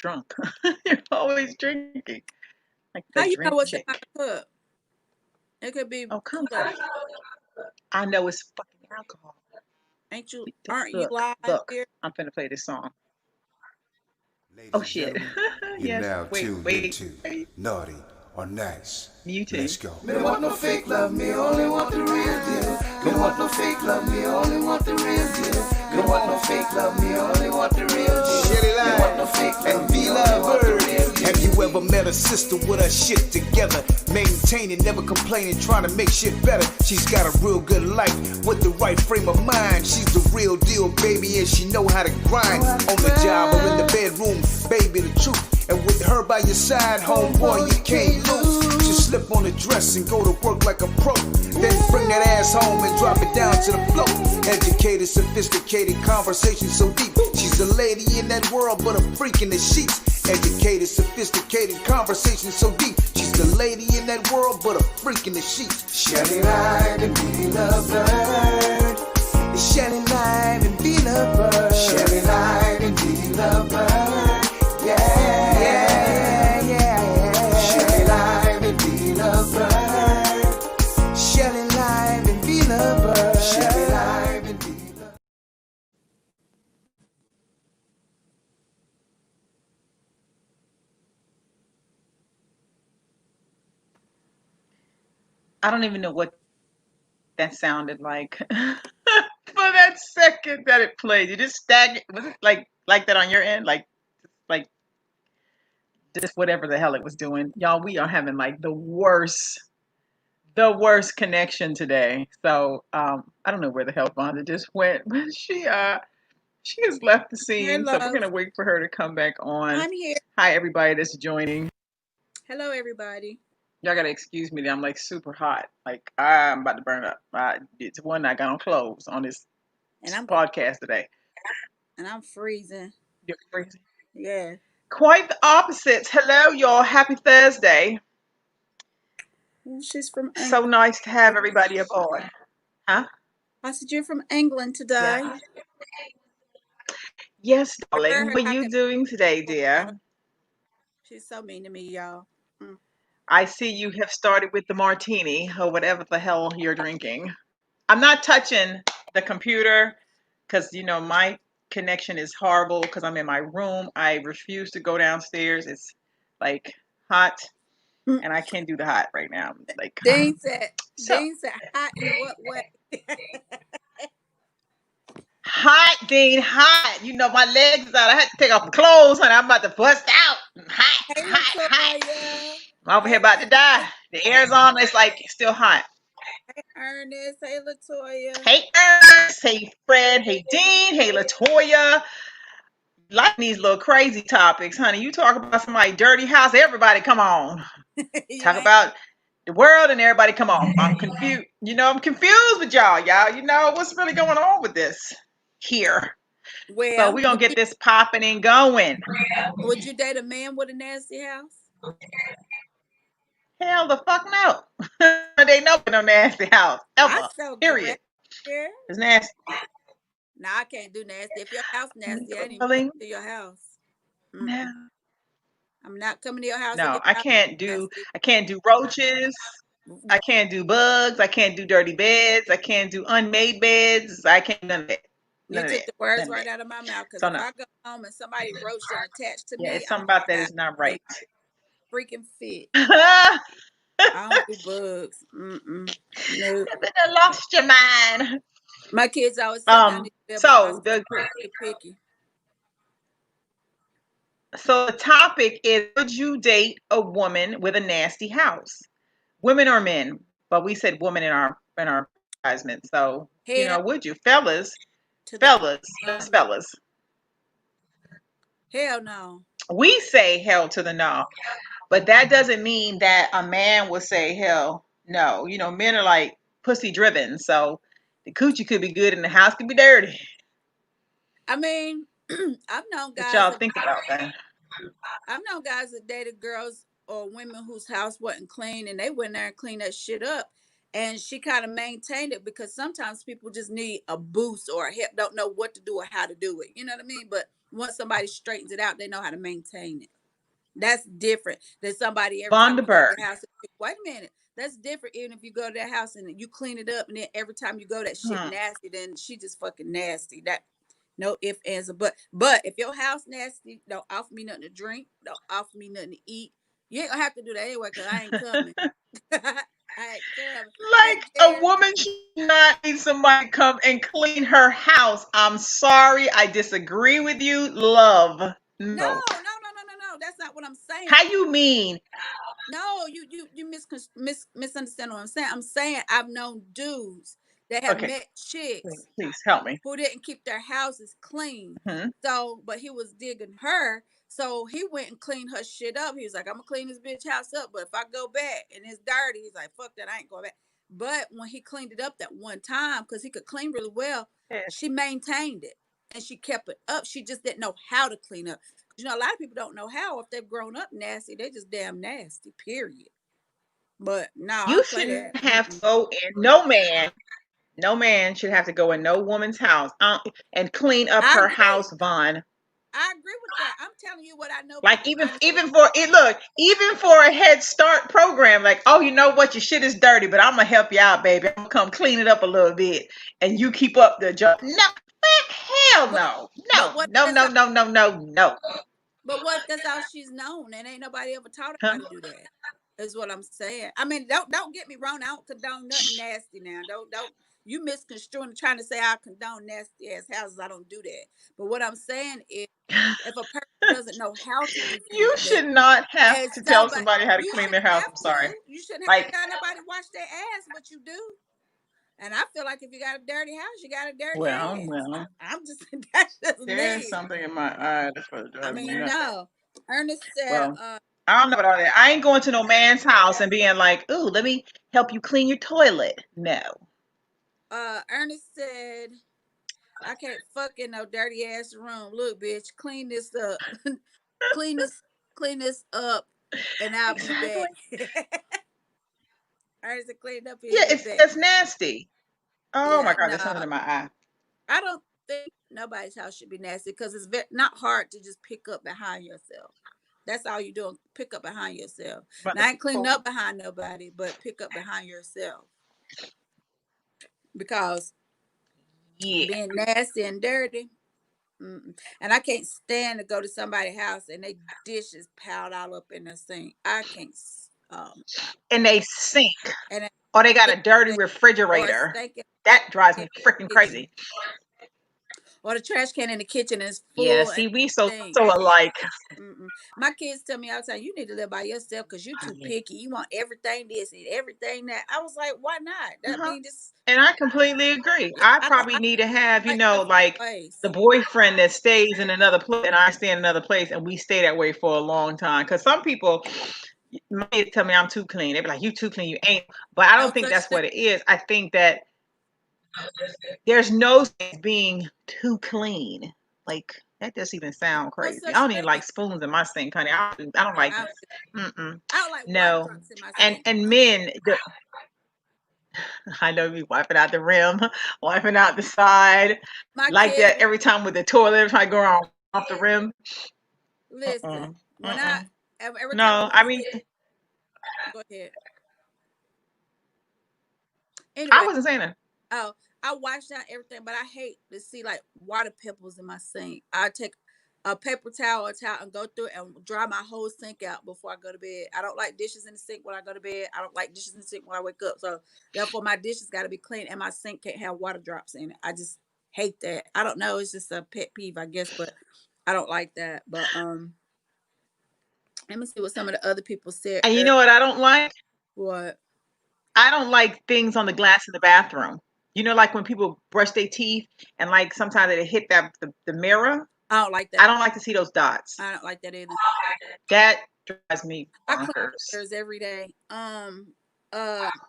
drunk. You're always drinking. Like How the you know drink what's in chick. my cup? It could be Oh, come Kool-Aid. on. I know it's fucking alcohol. Aren't you Look, live look. here? I'm finna play this song. Ladies Oh and shit. gentlemen, you're Yes. now Wait, tuned wait, into wait. Naughty or Nice. Muting. Let's go. Me don't want no fake love, me only want the real deal. Me don't want no fake love, me only want the real deal. Me don't want no fake love, me only want the real deal. Shelly Line, want no fake love, and V-Love Bird. Have you ever met a sister with her shit together? Maintaining, never complaining, trying to make shit better. She's got a real good life with the right frame of mind. She's the real deal, baby, and she know how to grind. On the job or in the bedroom, baby, the truth. And with her by your side, homeboy, you can't lose. Just slip on the dress and go to work like a pro. Then bring that ass home and drop it down to the floor. Educated, sophisticated, conversation so deep. She's a lady in that world, but a freak in the sheets. Educated, sophisticated, conversation so deep. She's the lady in that world, but a freak in the sheets. Shelly Line and V-Love Bird. Shelly Line and V-Love Bird. Shelly Line and V-Love Bird. Yeah. Shelly Line and V-Love Bird. Shelly Line and V-Love Bird. Shelly Line and V-Love. I don't even know what that sounded like. For that second that it played, you just staggered. Was it like that on your end? Like just whatever the hell it was doing. Y'all, we are having like the worst connection today. So I don't know where the hell Vonda just went, but she has left the scene. So we're Hello. gonna wait for her to come back on. I'm here. Hi everybody that's joining. Hello, everybody. Y'all gotta excuse me. I'm like super hot. Like I'm about to burn up. It's one I got on clothes on this And I'm podcast today. and I'm freezing. You're freezing. Yeah. Quite the opposites. Hello, y'all. Happy Thursday. She's from England. So nice to have everybody aboard. Huh? I said you're from England today. Yeah. Yes, darling. Her What are you talking- doing today, dear? She's so mean to me, y'all. I see you have started with the martini or whatever the hell you're drinking. I'm not touching the computer because, my connection is horrible because I'm in my room. I refuse to go downstairs. It's like hot and I can't do the hot right now. Like Dean said so hot in what way? hot, Dean, hot. My legs is out. I had to take off my clothes, honey. I'm about to bust out. Hot, Hey, hot, hot. Latoya. I'm over here about to die. The air's on. It's like still hot. Hey, Ernest. Hey, Latoya. Hey, Ernest. Hey, Fred. Hey, Dean. Hey, Latoya. Like these little crazy topics, honey. You talk about somebody dirty house, everybody come on. Talk about the world and everybody come on. I'm confused. I'm confused with y'all. What's really going on with this here. Well, so we're going to get this popping and going. Would you date a man with a nasty house? Hell the fuck no. They know no nasty house. Ever. Period. It's nasty. No, I can't do nasty. If your house nasty, I ain't even Really? come to your house. No. I'm not coming to your house. No, I can't do roaches. I can't do bugs. I can't do dirty beds. I can't do unmade beds. I can't do none of it. You took the words right out of my mouth. Because if I go home and somebody roached and attached to me, it's something about that is not right. Freaking fit. I don't do bugs. No. I lost your mind. My kids always say picky. So the topic is: would you date a woman with a nasty house? Women or men? But we said women in our advertisement. So would you, fellas? Fellas. Hell no. We say hell to the no, but that doesn't mean that a man will say hell no. Men are like pussy driven, so the coochie could be good and the house could be dirty. I mean, I've known guys. What y'all think about that? I've known guys that dated girls or women whose house wasn't clean, and they went there and cleaned that shit up. And she kind of maintained it because sometimes people just need a boost or a help, don't know what to do or how to do it. You know what I mean? But once somebody straightens it out, they know how to maintain it. That's different than somebody every time you go to Vonderberg. the house. Wait a minute. That's different even if you go to their house and you clean it up and then every time you go that shit nasty, then she just fucking nasty. That no if, ands, or but if your house nasty, don't offer me nothing to drink, don't offer me nothing to eat. You ain't gonna have to do that anyway, cause I ain't coming. I ain't coming. Hey Like a Jerry. woman should not need somebody to come and clean her house. I'm sorry, I disagree with you. Love. No, No. no, no, no, no, no. That's not what I'm saying. How you mean? No, you misunderstand what I'm saying. I'm saying I've known dudes that have Okay, met chicks please help me. who didn't keep their houses clean. Hmm. So, but he was digging her. So he went and cleaned her shit up. He was like, I'm gonna clean this bitch house up, but if I go back and it's dirty, he's like, fuck that, I ain't going back. But when he cleaned it up that one time, because he could clean really well, Yes. she maintained it and she kept it up. She just didn't know how to clean up. You know, a lot of people don't know how. If they've grown up nasty, they just damn nasty, period. But no, I You don't play shouldn't that. have to go in. No man should have to go in no woman's house and clean up I her agree. house, Vaughn. I agree with that. I'm telling you what I know. Like People even I know. even for it, look, even for a Head Start program, like, oh, you know what, your shit is dirty, but I'm gonna help you out, baby. I'm gonna come clean it up a little bit, and you keep up the job. No, man, hell But no, but no, what no, that's no, no, no, no, no. But what if that's all she's known and ain't nobody ever taught her Huh? how to do that? Is what I'm saying. I mean, don't get me wrong. I don't condone nothing nasty now. Don't you misconstruing trying to say I condone nasty ass houses. I don't do that. But what I'm saying is if a person doesn't know how to do You something should not have and to tell somebody somebody how to you clean their shouldn't house. have I'm sorry. to. You shouldn't have Like, to tell nobody to wash their ass, but you do. And I feel like if you got a dirty house, you got a dirty ass. well, I'm just that's just there's me. something in my eye that's what I drives me mean, nuts. no. Ernest said, Well, I don't know about all that. I ain't going to no man's house and being like, "Ooh, let me help you clean your toilet." No. Ernest said, I can't fuck in no dirty ass room. Look, bitch, clean this up. clean this, clean this up, and I'll be back. Exactly. Ernest said, clean up, he'll Yeah, be back. it's nasty. Oh my Yeah, God, no, there's something in my eye. I don't think nobody's house should be nasty because it's not hard to just pick up behind yourself. That's all you're doing. Pick up behind yourself. But Now, the I ain't cleaning people, up behind nobody, but pick up behind yourself because yeah. being nasty and dirty. Mm-mm. And I can't stand to go to somebody's house and they dishes piled all up in the sink. I can't. Oh my god! And they sink, And or they got a dirty it, or a refrigerator. stinking That drives in me freaking the kitchen, crazy. or the trash can in the kitchen is Yeah, full and see, we so stink. so alike. Mm-mm. My kids tell me all the time, "You need to live by yourself because you're too Yeah. picky. You want everything this and everything that." I was like, "Why not? That Uh-huh. mean this? And I completely agree. Yeah, I I don't. probably I need to have, like like different the ways. boyfriend that stays in another place and I stay in another place and we stay that way for a long time. Because some people might tell me I'm too clean. They be like, "You too clean, you ain't." But I No don't think such that's thing. what it is. I think that there's no sense being too clean. Like that just even sound No crazy. such I don't even thing. like spoons in my sink, honey. I don't like. I, Mm-mm. I don't like water No. drops in my And sink. and men, I know me wiping out the rim, wiping out the side, My like kids that every time with the toilet, every time I go around off the rim. listen. Mm-mm. When I Mm-mm. every time I No, go I to mean, sit, go ahead. I Anyway, wasn't saying that. oh, I wash down everything, but I hate to see like water pebbles in my sink. I take a paper towel or towel and go through it and dry my whole sink out before I go to bed. I don't like dishes in the sink when I go to bed. I don't like dishes in the sink when I wake up. So therefore, my dishes got to be clean and my sink can't have water drops in it. I just hate that. I don't know. It's just a pet peeve, I guess, but I don't like that. But let me see what some of the other people said. And you know what I don't like? What? I don't like things on the glass in the bathroom. Like when people brush their teeth and like sometimes they hit the mirror. I don't like that. I don't like to see those dots. I don't like that either. That drives me I clean bonkers. theirs every day.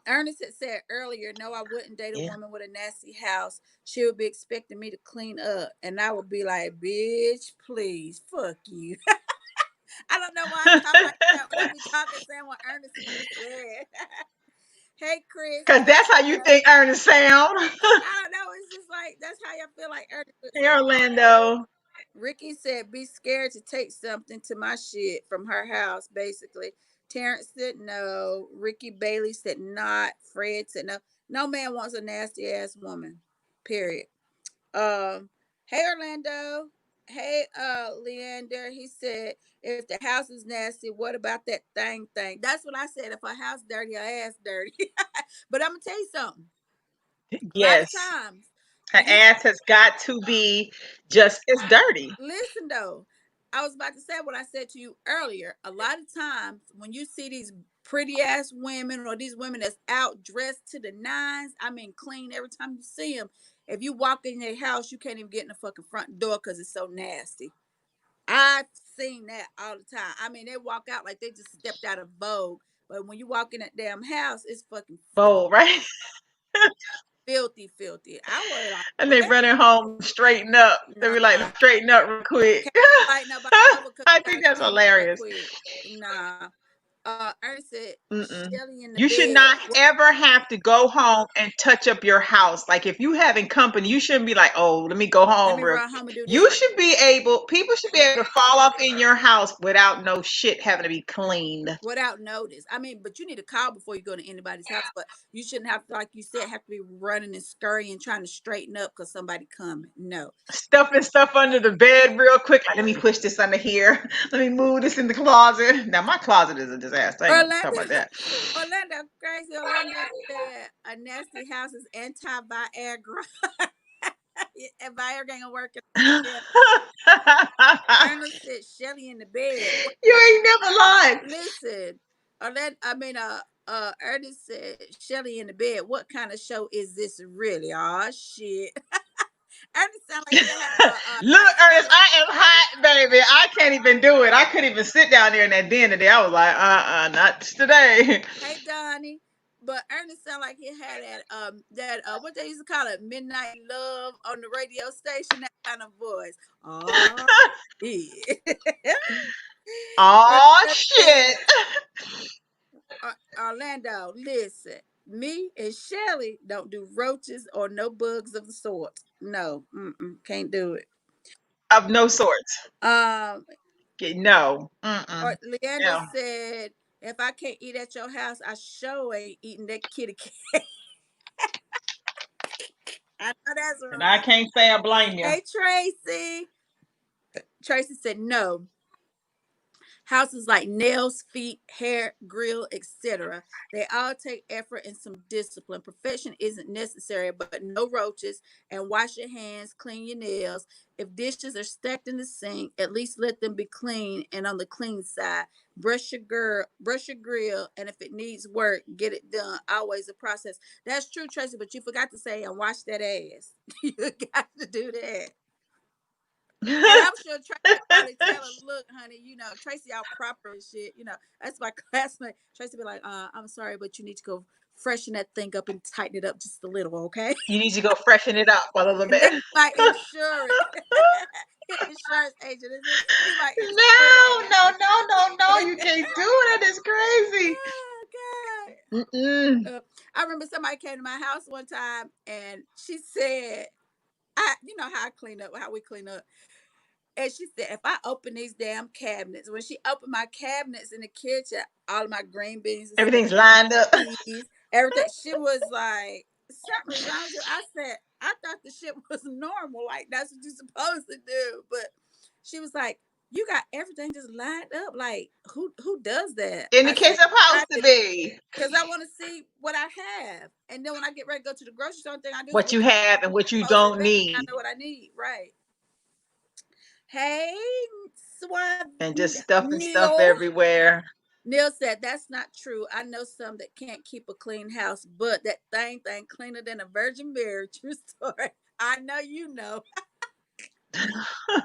Ernest had said earlier, no, I wouldn't date a Yeah. woman with a nasty house. She would be expecting me to clean up, and I would be like, "Bitch, please, fuck you." I don't know why I talk like that when I be talking, saying what Ernest just said. Hey, Chris. Cause Hey, that's how you think Ernest sound. I don't know. It's just like that's how you feel like Ernest would Hey sound. Orlando. Ricky said, "Be scared to take something to my shit from her house." Basically, Terrence said no. Ricky Bailey said not. Fred said no. No man wants a nasty ass woman. Period. Hey Orlando. Hey Leander. He said, if the house is nasty, what about that thing? That's what I said. If her house dirty, her ass dirty. But I'm gonna tell you something. A lot of Yes. times, Her you ass has got to be just as dirty. listen though. I was about to say what I said to you earlier. A lot of times when you see these pretty ass women or these women that's out dressed to the nines, I mean clean every time you see them. If you walk in their house, you can't even get in the fucking front door because it's so nasty. I've seen that all the time. I mean, they walk out like they just stepped out of Vogue. But when you walk in that damn house, it's fucking Bold, right? filthy, filthy. I worry like, And they okay, running home straighten up. They be like, nah. straighten up real quick. Can't light nobody over because I you think gotta that's clean up right hilarious. quick. Nah. Ernest said, Mm-mm. Shelly in the You should bed. not ever have to go home and touch up your house. Like if you having company, you shouldn't be like, oh, let me go Let home me real run quick. home and do You this. should be able, people should be able to fall up in your house without no shit having to be cleaned. Without notice. I mean, but you need to call before you go to anybody's house. But you shouldn't have to, like you said, have to be running and scurrying, trying to straighten up because somebody coming. No. Stuffing stuff under the bed real quick. Like, let me push this under here. Let me move this in the closet. Now my closet is a disaster. I ain't gonna talk Orlando, about that. Orlando, crazy. Orlando said a nasty house is anti Viagra. And Viagra ain't gonna work. Ernest said Shelly in the bed. What You ain't never lied. listen. Ernest said Shelly in the bed. What kind of show is this really? Oh shit. Ernest sound like he had a Look, night Ernest, terror. I am hot, baby. I can't even do it. I couldn't even sit down there in that den today. I was like, not today. Hey Donnie. But Ernest sound like he had that what they used to call it, midnight love on the radio station, that kind of voice. Oh yeah. Oh Orlando shit. said, Orlando, listen, me and Shelly don't do roaches or no bugs of the sort. No, can't do it. Of no sorts. Um, No. or Mm-mm. Leander Yeah. said, if I can't eat at your house, I sure ain't eating that kitty cat. I know that's And I right. can't say I blame you. Hey Tracy. Tracy said no. Houses like nails, feet, hair, grill, etc. They all take effort and some discipline. Perfection isn't necessary, but no roaches and wash your hands, clean your nails. If dishes are stacked in the sink, at least let them be clean and on the clean side. Brush your grill, and if it needs work, get it done. Always a process. That's true, Tracy, but you forgot to say and wash that ass. You got to do that. And I'm sure Tracy probably tell her, look, honey, Tracy out proper and shit. That's my classmate. Tracy be like, I'm sorry, but you need to go freshen that thing up and tighten it up just a little, okay? You need to go freshen it up a little And bit. then my insurance, insurance agent, he my insurance No, agent. no, no, no, no. You can't do it. It's crazy. Oh, God. Mm-mm. I remember somebody came to my house one time and she said, you know how I clean up, how we clean up. And she said, if I open these damn cabinets, when she opened my cabinets in the kitchen, all of my green beans and Everything's spinach, lined up. peas, everything, she was like, something's wrong with you. I said, I thought the shit was normal. Like, that's what you're supposed to do. But she was like, you got everything just lined up. Like, who does that? In the I case said, of I supposed to did. be. Because I want to see what I have. And then when I get ready to go to the grocery store, the thing I do is What look you at have and what you supposed to don't be. I need. know what I need. Right. Hey, Suave And just stuffing stuff Neil. everywhere. Neil said, that's not true. I know some that can't keep a clean house, but that thing cleaner than a Virgin Mary. True story. I know you know.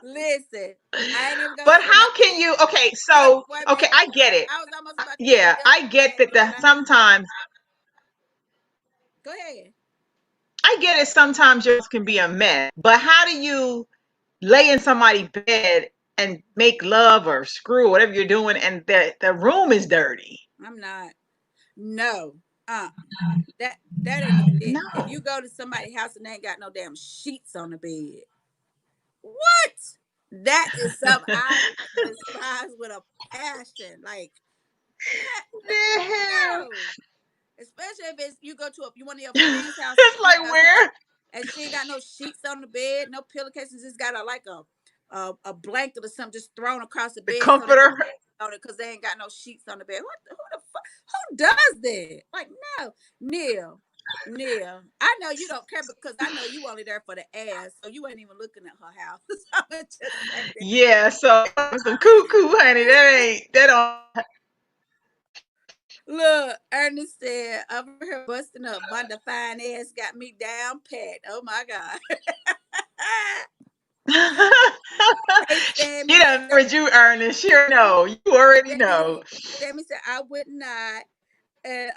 Listen, I ain't even gonna But say how nothing. can you? Okay, Look, so, wait a okay, minute. I get it. I was almost about to say Yeah, Neil I get said, that but sometimes, go ahead. I get it. Sometimes yours can be a mess. But how do you lay in somebody's bed and make love or screw or whatever you're doing and the room is dirty? I'm not. No. Uh that ain't even it. If No. you go to somebody's house and they ain't got no damn sheets on the bed. What? That is something I despise with a passion. Like, Damn. no. Especially if it's you go to one of your friends' house and It's she ain't like got where? she ain't got no sheets on the bed, no pillowcases, just got a blanket or something just thrown across the The bed so they can comforter. on it because they ain't got no sheets on the bed. Who the fuck? Who does that? Like, no, Neil. Neil, I know you don't care because I know you only there for the ass, so you ain't even looking at her house. I'm gonna just say that. Yeah, so some cuckoo, honey. That don't. Look, Ernest said, over here busting up. Vonda fine ass got me down pat. Oh my God. Hey, She Sammy done married you, Ernest. She already know. You already know. Sammy said, I would not. And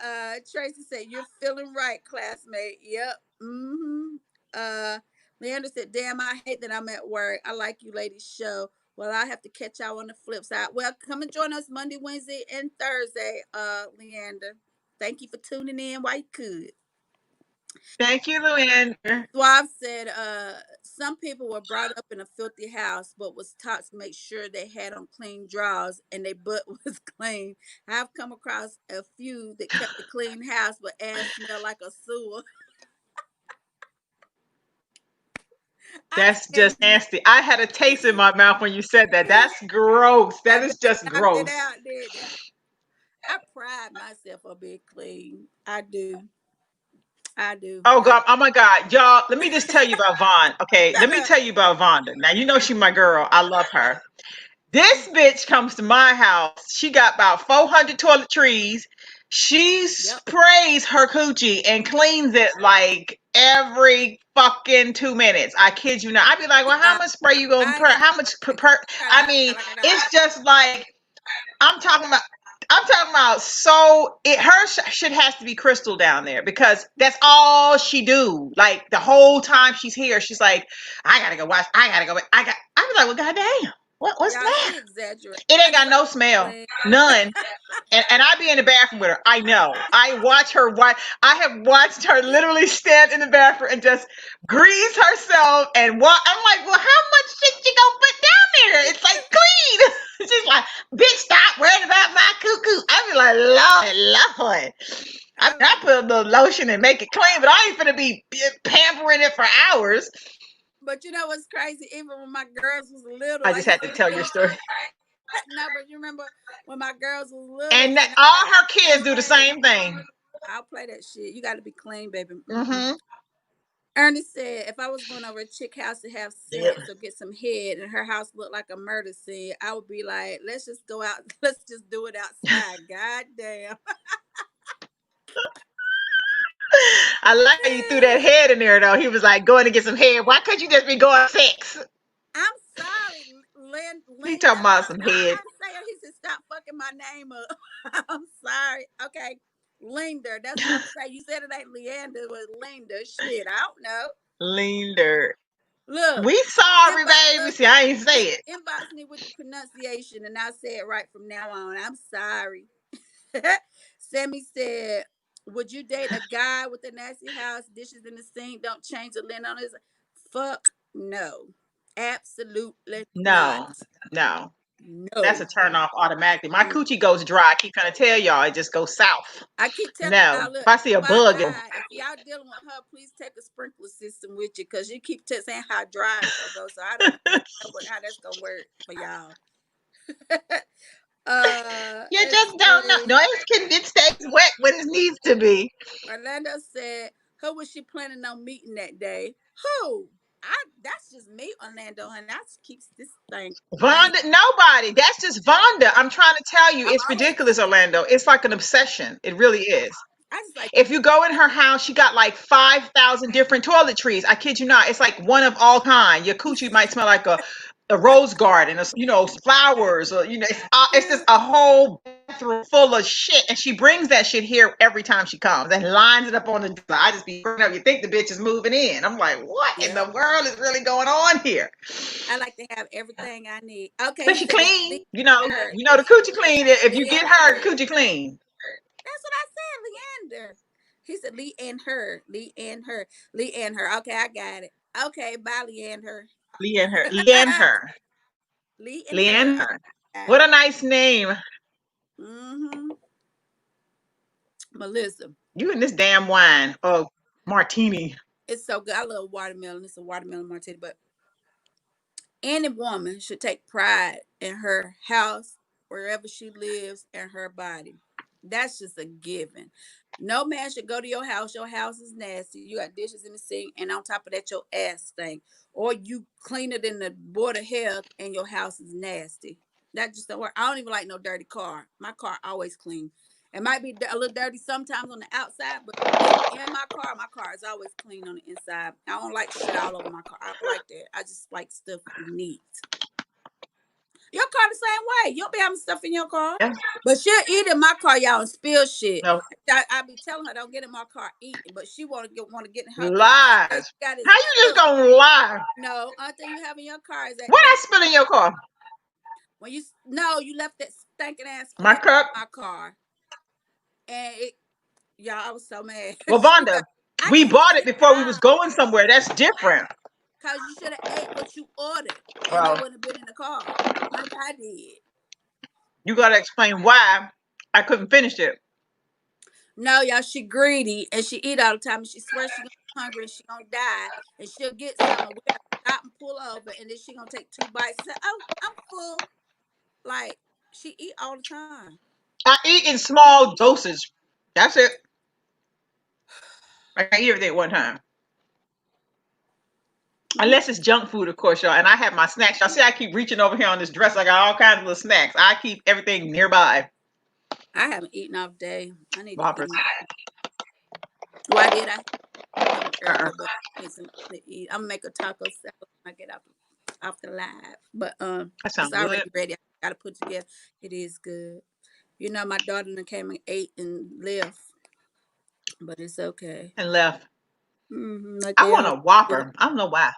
Tracy said, you're feeling right, classmate. Yep. Mm-hmm. Leander said, damn, I hate that I'm at work. I like you ladies' show. Well, I have to catch y'all on the flip side. Well, come and join us Monday, Wednesday, and Thursday, Leander. Thank you for tuning in while you could. Thank you, Luann. Suave said, some people were brought up in a filthy house, but was taught to make sure they had on clean drawers and their butt was clean. I've come across a few that kept a clean house, but ass smelled like a sewer. I That's can't just even. nasty. I had a taste in my mouth when you said that. That's gross. I That is bet they just knocked it gross. out, did they? I pride myself on being clean. I do. I do. Oh God, oh my God, y'all. Let me just tell you about Vaughn. Okay, let me tell you about Vonda. Now you know she my girl. I love her. This bitch comes to my house. She got about 400 toiletries. She Yep. sprays her coochie and cleans it like every fucking 2 minutes. I kid you not. I'd be like, well, how much spray you gonna I ain't put? got How much per? I mean, it's just like I'm talking about. I'm talking about so it her shit has to be crystal down there because that's all she do. Like the whole time she's here, she's like, I gotta go watch. I gotta go. I be like, well, goddamn, what's y'all. that? She exaggerate. It I ain't just got like no smell, clean. none. And I be in the bathroom with her. I know. I watch her. I have watched her literally stand in the bathroom and just grease herself and walk. I'm like, well, how much shit you gonna put down there? It's like clean. She's like, bitch, stop worrying about my cuckoo. I be like, Lord, Lord. I I like put a little lotion and make it clean, but I ain't gonna be pampering it for hours. But you know what's crazy? Even when my girls was little, I I just used had to to be tell your clean. story. No, but you remember when my girls was little And and all I her kids do the hey, same thing. I'll play that shit. You got to be clean, baby. Mm-mm. Mm-hmm. Ernest said, if I was going over a chick house to have Yep. sex or get some head and her house looked like a murder scene, I would be like, let's just go out. Let's just do it outside. God damn. I like how you threw that head in there, though. He was like going to get some head. Why couldn't you just be going sex? I'm sorry, He Linda. talking about some head. I'm saying he said stop fucking my name up. I'm sorry. Okay. Linder. That's what I'm saying. You said it ain't Leander, it was Linda. Shit, I don't know. Leander. Look, We sorry, inbox baby. See, I ain't say it. inbox me with the pronunciation and I'll say it right from now on. I'm sorry. Sammy said, would you date a guy with a nasty house, dishes in the sink, don't change the lint on his fuck no. Absolutely not. No, no. That's a No. turn off automatically. My coochie goes dry. I keep trying to tell y'all, it just goes south. I keep telling No. y'all, look, If I see a my bug, God, if y'all dealing with her, please take a sprinkler system with you because you keep saying how dry it's gonna go. So I don't know how that's gonna work for y'all. you Let's just don't know. see. No, it stays wet when it needs to be. Orlando said, who was she planning on meeting that day? Who? That's just me, Orlando, and that keeps this thing clean. Vonda, nobody. That's just Vonda. I'm trying to tell you, I'm it's always ridiculous, Orlando. It's like an obsession. It really is. I just like If you go in her house, she got like 5,000 different toiletries. I kid you not. It's like one of all kind. Your coochie might smell like a rose garden, or, flowers, or it's just a whole bathroom full of shit. And she brings that shit here every time she comes and lines it up on the door. I just be bringing up. You think the bitch is moving in? I'm like, what in the yep. world is really going on here? I like to have everything I need. Okay, But he she said that's Lee clean. and her. The coochie clean. If you Lee get and her, her. the coochie clean. That's what I said, Leander. He said Lee and her. Lee and her. Lee and her. Okay, I got it. Okay, bye, Leander. Lee and her. Lee and her. Lee and Leanne. her. What a nice name. Mm-hmm. Melissa. You and this damn wine. Oh, martini. It's so good. I love watermelon. It's a watermelon martini, but any woman should take pride in her house, wherever she lives, and her body. That's just a given. No man should go to your house. Your house is nasty. You got dishes in the sink, and on top of that, your ass stink. Or you clean it in the board of health, and your house is nasty. That just don't work. I don't even like no dirty car. My car always clean. It might be a little dirty sometimes on the outside, but in my car is always clean on the inside. I don't like shit all over my car. I don't like that. I just like stuff neat. Your car the same way. You'll be having stuff in your car. Yeah. But she'll eat in my car, y'all, and spill shit. No. I be telling her don't get in my car eating, but she want to get in her car. All Lies. she got is How you just gonna lie? no. Only thing you have in your car is that What I spill in your car? when you left that stinking ass My flat cup. in my car, and y'all, I was so mad. Well, She was Vonda, like, I we can't bought it sit before we was down going somewhere. That's different. because you should have ate what you ordered, and it Well, wouldn't have been in the car like I did. you gotta explain why I couldn't finish it. No, y'all, she greedy and she eat all the time and she swears she gonna be hungry and she gonna die and she'll get some and we have to stop and pull over and then she gonna take 2 bites and say, "Oh, I'm full." Like she eat all the time. I eat in small doses. That's it. I can't eat everything at one time. Mm. Unless it's junk food, of course, y'all. And I have my snacks. Y'all see, I keep reaching over here on this dress. I got all kinds of little snacks. I keep everything nearby. I haven't eaten all day. I need to Whoppers. eat. Well, I did. I had some Uh-uh. earlier, but I need something to eat. I'm gonna make a taco salad when I get off the live. But That it's sounds already good. ready. I gotta put together. It is good. You know, my daughter done came and ate and left, but it's okay. And left. Like I they want all a do. Whopper. I don't know why.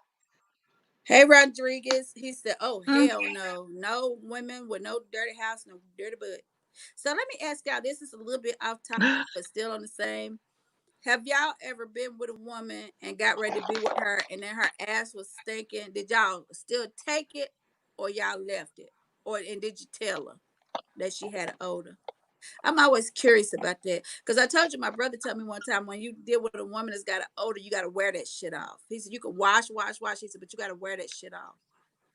Hey Rodriguez, he said, "Oh Mm. hell no, no women with no dirty house, no dirty butt." So let me ask y'all. This is a little bit off topic, but still on the same. Have y'all ever been with a woman and got ready to be with her, and then her ass was stinking? Did y'all still take it, or y'all left it, and did you tell her that she had an odor? I'm always curious about that because I told you my brother told me one time when you deal with a woman that's got an odor, you got to wear that shit off. He said you can wash, wash, wash. He said, but you got to wear that shit off.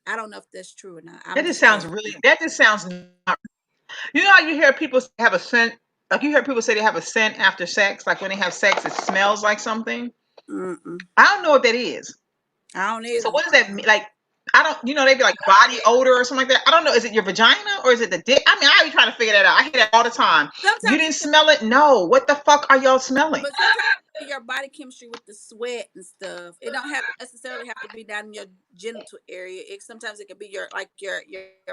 I don't know if that's true or not. I'm That just just sounds asking. really, that just sounds, you know how you hear people have a scent, like you hear people say they have a scent after sex, like when they have sex, it smells like something. Mm-mm. I don't know what that is. I don't So either. what does that mean? Like, I don't, they be like body odor or something like that. I don't know. Is it your vagina or is it the dick? I mean, I be trying to figure that out. I hear that all the time. You Sometimes didn't it can, smell it? No. What the fuck are y'all smelling? but sometimes it can be your body chemistry with the sweat and stuff. It don't have necessarily have to be down in your genital area. Sometimes it can be your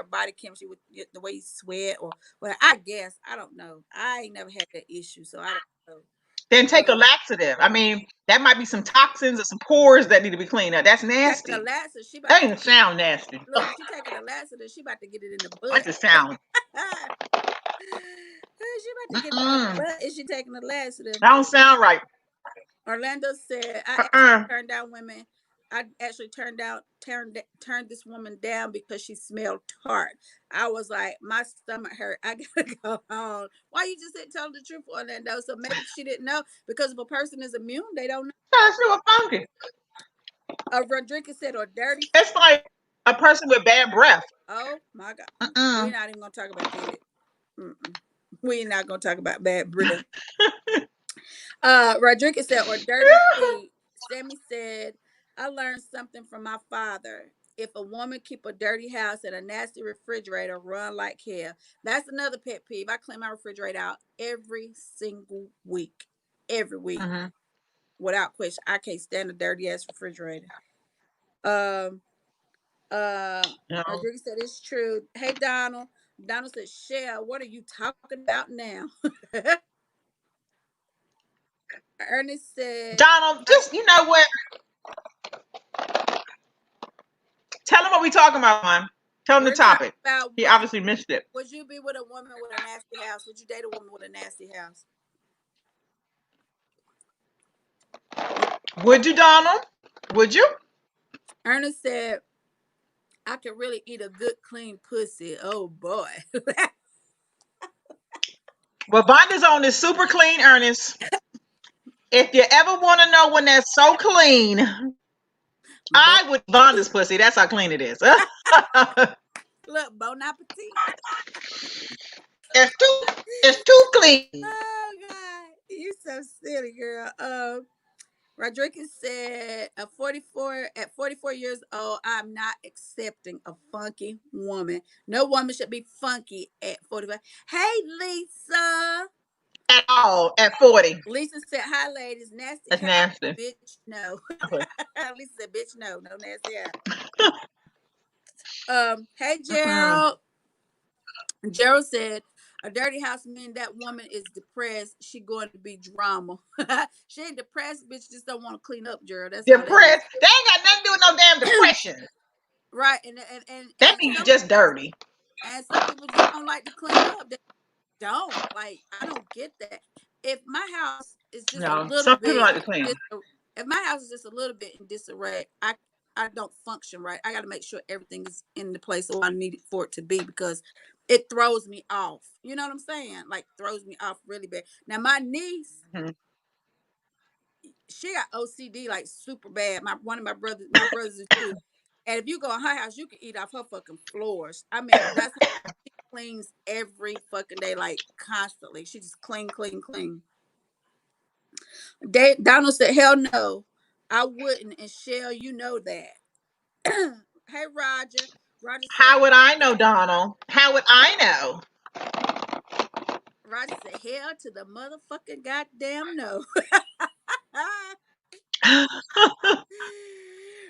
body chemistry with the way you sweat or well. I guess I don't know. I ain't never had that issue, so I don't know. Then take a Uh, laxative. I mean, that might be some toxins or some pores that need to be cleaned up. That's taking a nasty. laxative, she about That to even sound nasty. look. She taking a laxative, she about to get it in the That's butt. the sound. She about to get it in the Mm-mm. butt. Is she taking a laxative? That don't sound right. Orlando said, "I actually Uh-uh. turned down women. I actually turned this woman down because she smelled tart. I was like, my stomach hurt. I gotta go home. Why you just didn't tell the truth, Orlando? So maybe she didn't know because if a person is immune, they don't know." That's real funky. Rodriguez said, "Or dirty." It's like a person with bad breath. Oh my God, we're Uh-uh. not even gonna talk about that. Mm-mm. We're not gonna talk about bad breath. Rodriguez said, "Or dirty feet." Sammy said, "I learned something from my father. If a woman keep a dirty house and a nasty refrigerator, run like hell." That's another pet peeve. I clean my refrigerator out every single week. Every week. Mm-hmm. Without question. I can't stand a dirty ass refrigerator. Um No. Rodriguez said it's true. Hey Donald. Donald said, "Shell, what are you talking about now?" Ernest said, Donald, just, you know what? Tell him what we talking about, man. Tell him the we're talking topic. about He obviously missed it. would you be with a woman with a nasty house? Would you date a woman with a nasty house? Would you, Donald? Would you? Ernest said, I can really eat a good clean pussy. Oh boy. Well, Vonda's on this super clean, Ernest. If you ever want to know when that's so clean, I would Vonda's pussy. That's how clean it is. Look, bon appetit. It's too clean. Oh God, you so silly, girl. Rodriguez said, at 44 years old, I'm not accepting a funky woman. No woman should be funky at 45. Hey, Lisa. At all at 40. Lisa said, hi, ladies. Nasty That's hair, nasty. bitch, no. Okay. Lisa said, bitch, no. No nasty hair. Hey, Mm-hmm. Gerald. Gerald said, a dirty house mean that woman is depressed. She going to be drama. She ain't depressed, bitch. Just don't want to clean up, Gerald. That's all that is. Depressed. They ain't got nothing to do with no damn depression. Right. That And means some you're just dirty. people just don't like to clean up. They don't. Like, I don't get that. If my house is just a No, little some people bit like to clean. if my house is just a little bit in disarray, I don't function right. I got to make sure everything is in the place where I need it for it to be, because it throws me off. You know what I'm saying? Like, throws me off really bad. Now my niece, Mm-hmm. she got OCD like super bad. My brothers do too. And if you go in her house, you can eat off her fucking floors. I mean, that's how she cleans every fucking day, like constantly. She just clean, clean, clean. Donald said, hell no, I wouldn't. And Shell, you know that. Hey, Roger. Roger said, How would I know, Donald? How would I know? Roger said, hell to the motherfucking goddamn no.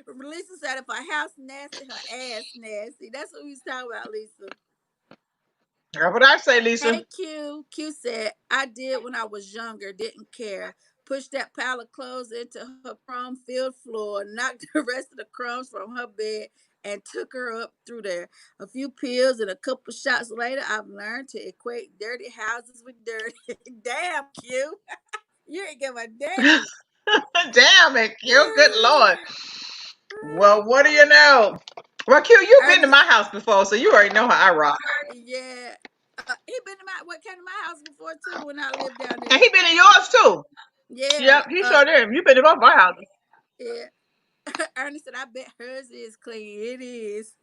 Lisa said, if her house nasty, her ass nasty. That's what we was talking about, Lisa. That's what I say, Lisa. Hey, Q. Q said, I did when I was younger, didn't care. Pushed that pile of clothes into her crumb filled floor, knocked the rest of the crumbs from her bed, and took her up through there. A few pills and a couple shots later, I've learned to equate dirty houses with dirty. Damn, Q. You ain't give a damn. Damn it, Q. Good Lord. Well, what do you know? Well, Q, you've been to Ernest, my house before, so you already know how I rock. yeah. He been to came to my house before too when I lived down And there. he been in yours too. Yeah. Yep, he sure did. You been to both my houses. Yeah. Ernest said, I bet hers is clean. It is.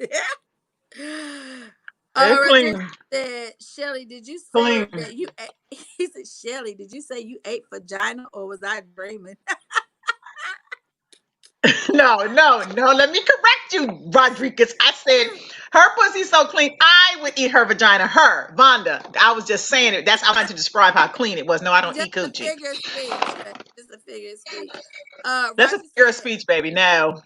It's Rodriguez clean. said, Shelly, did you say Clean. that you ate? He said, Shelly, did you say you ate vagina or was I dreaming? No. Let me correct you, Rodriguez. I said her pussy's so clean, I would eat her vagina. Her, Vonda. I was just saying it. That's I wanted to describe how clean it was. No, I don't Just eat a coochie. figure of speech. Just a figure of speech. That's a Roger figure of said, speech, baby. No.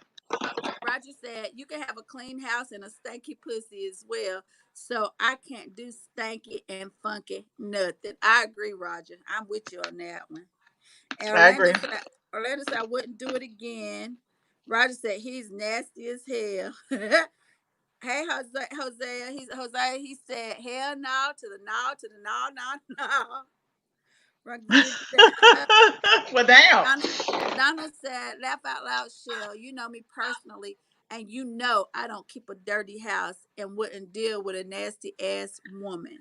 Roger said, you can have a clean house and a stanky pussy as well. So I can't do stanky and funky nothing. I agree, Roger. I'm with you on that one. And I agree. Orlando said, I wouldn't do it again. Roger said, he's nasty as hell. Hey, Hosea, he said, hell no to the no, to the no, no, no. Rodriguez said, Well, damn. Donald said, laugh out loud, Shell. You know me personally, and you know I don't keep a dirty house and wouldn't deal with a nasty ass woman.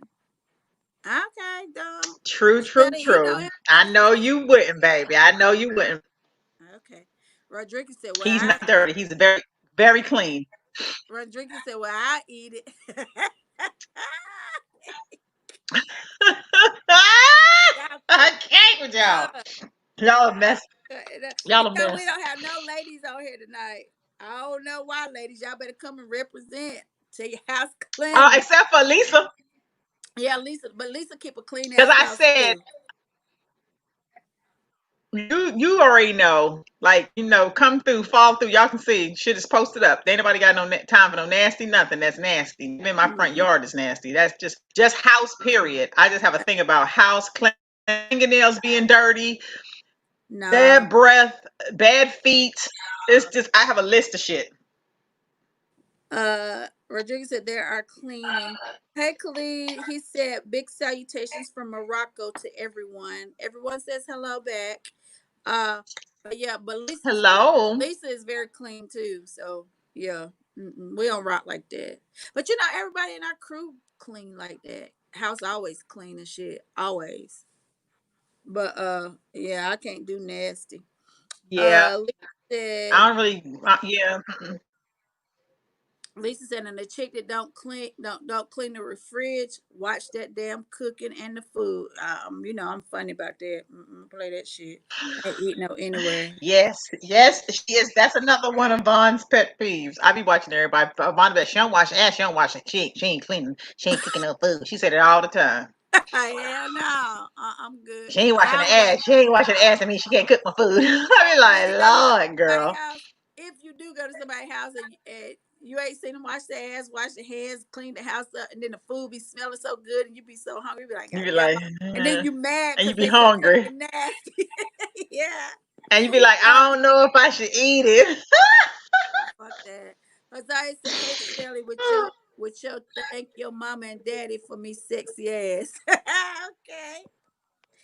Okay, Donald. True, true, Shelly, you know true. him I know you wouldn't, baby. I know you wouldn't. okay. Rodriguez said, well, He's not dirty. He's very, very clean. Rodriguez said, well, I eat it. I can't with y'all. Uh, Y'all a mess. you Y'all a know, we mess. don't have no ladies on here tonight. I don't know why, ladies. Y'all better come and represent. Till your house clean. Except for Lisa. Yeah, Lisa, but Lisa keep a clean Because ass I house said, too. you already know. Like, come through, fall through. Y'all can see. Shit is posted up. Ain't nobody got no time for no nasty nothing. That's nasty. Even my front Mm-mm. yard is nasty. That's just house, period. I just have a thing about house, fingernails being dirty, No. bad breath, bad feet. It's just, I have a list of shit. Rodriguez said there are cleaning. Hey Khalid, he said big salutations from Morocco to everyone. Everyone says hello back. But yeah, but Hello. Lisa is very clean too. So yeah. We don't rock like that. But everybody in our crew clean like that. House always clean and shit. Always. But yeah, I can't do nasty. Yeah, Lisa said I don't really. Yeah. Lisa said, and the chick that don't clean the fridge, watch that damn cooking and the food. I'm funny about that. Play that shit. I ain't eat no anywhere. Yes, yes, she is. That's another one of Von's pet peeves. I be watching everybody. Von, but she don't wash ass. She don't wash it. She ain't cleaning. She ain't cooking no food. She said it all the time. Hell no, I'm good. She ain't And washing I the was like, ass. She ain't washing the ass. I mean, she can't cook my food. I be well, like, anytime you go to Lord, somebody's girl. house, if you do go to somebody's house and you ain't seen them wash their ass, wash their hands, clean the house up, and then the food be smelling so good, and you be so hungry, you be like, You God be damn, like, and then eh. you mad And you because be they so hungry, fucking nasty. Yeah. and you be like, I Uh, don't know if I should eat it. Fuck that. Josiah said, "Hey Shelly, with your thank your mama and daddy for me sexy ass." Okay.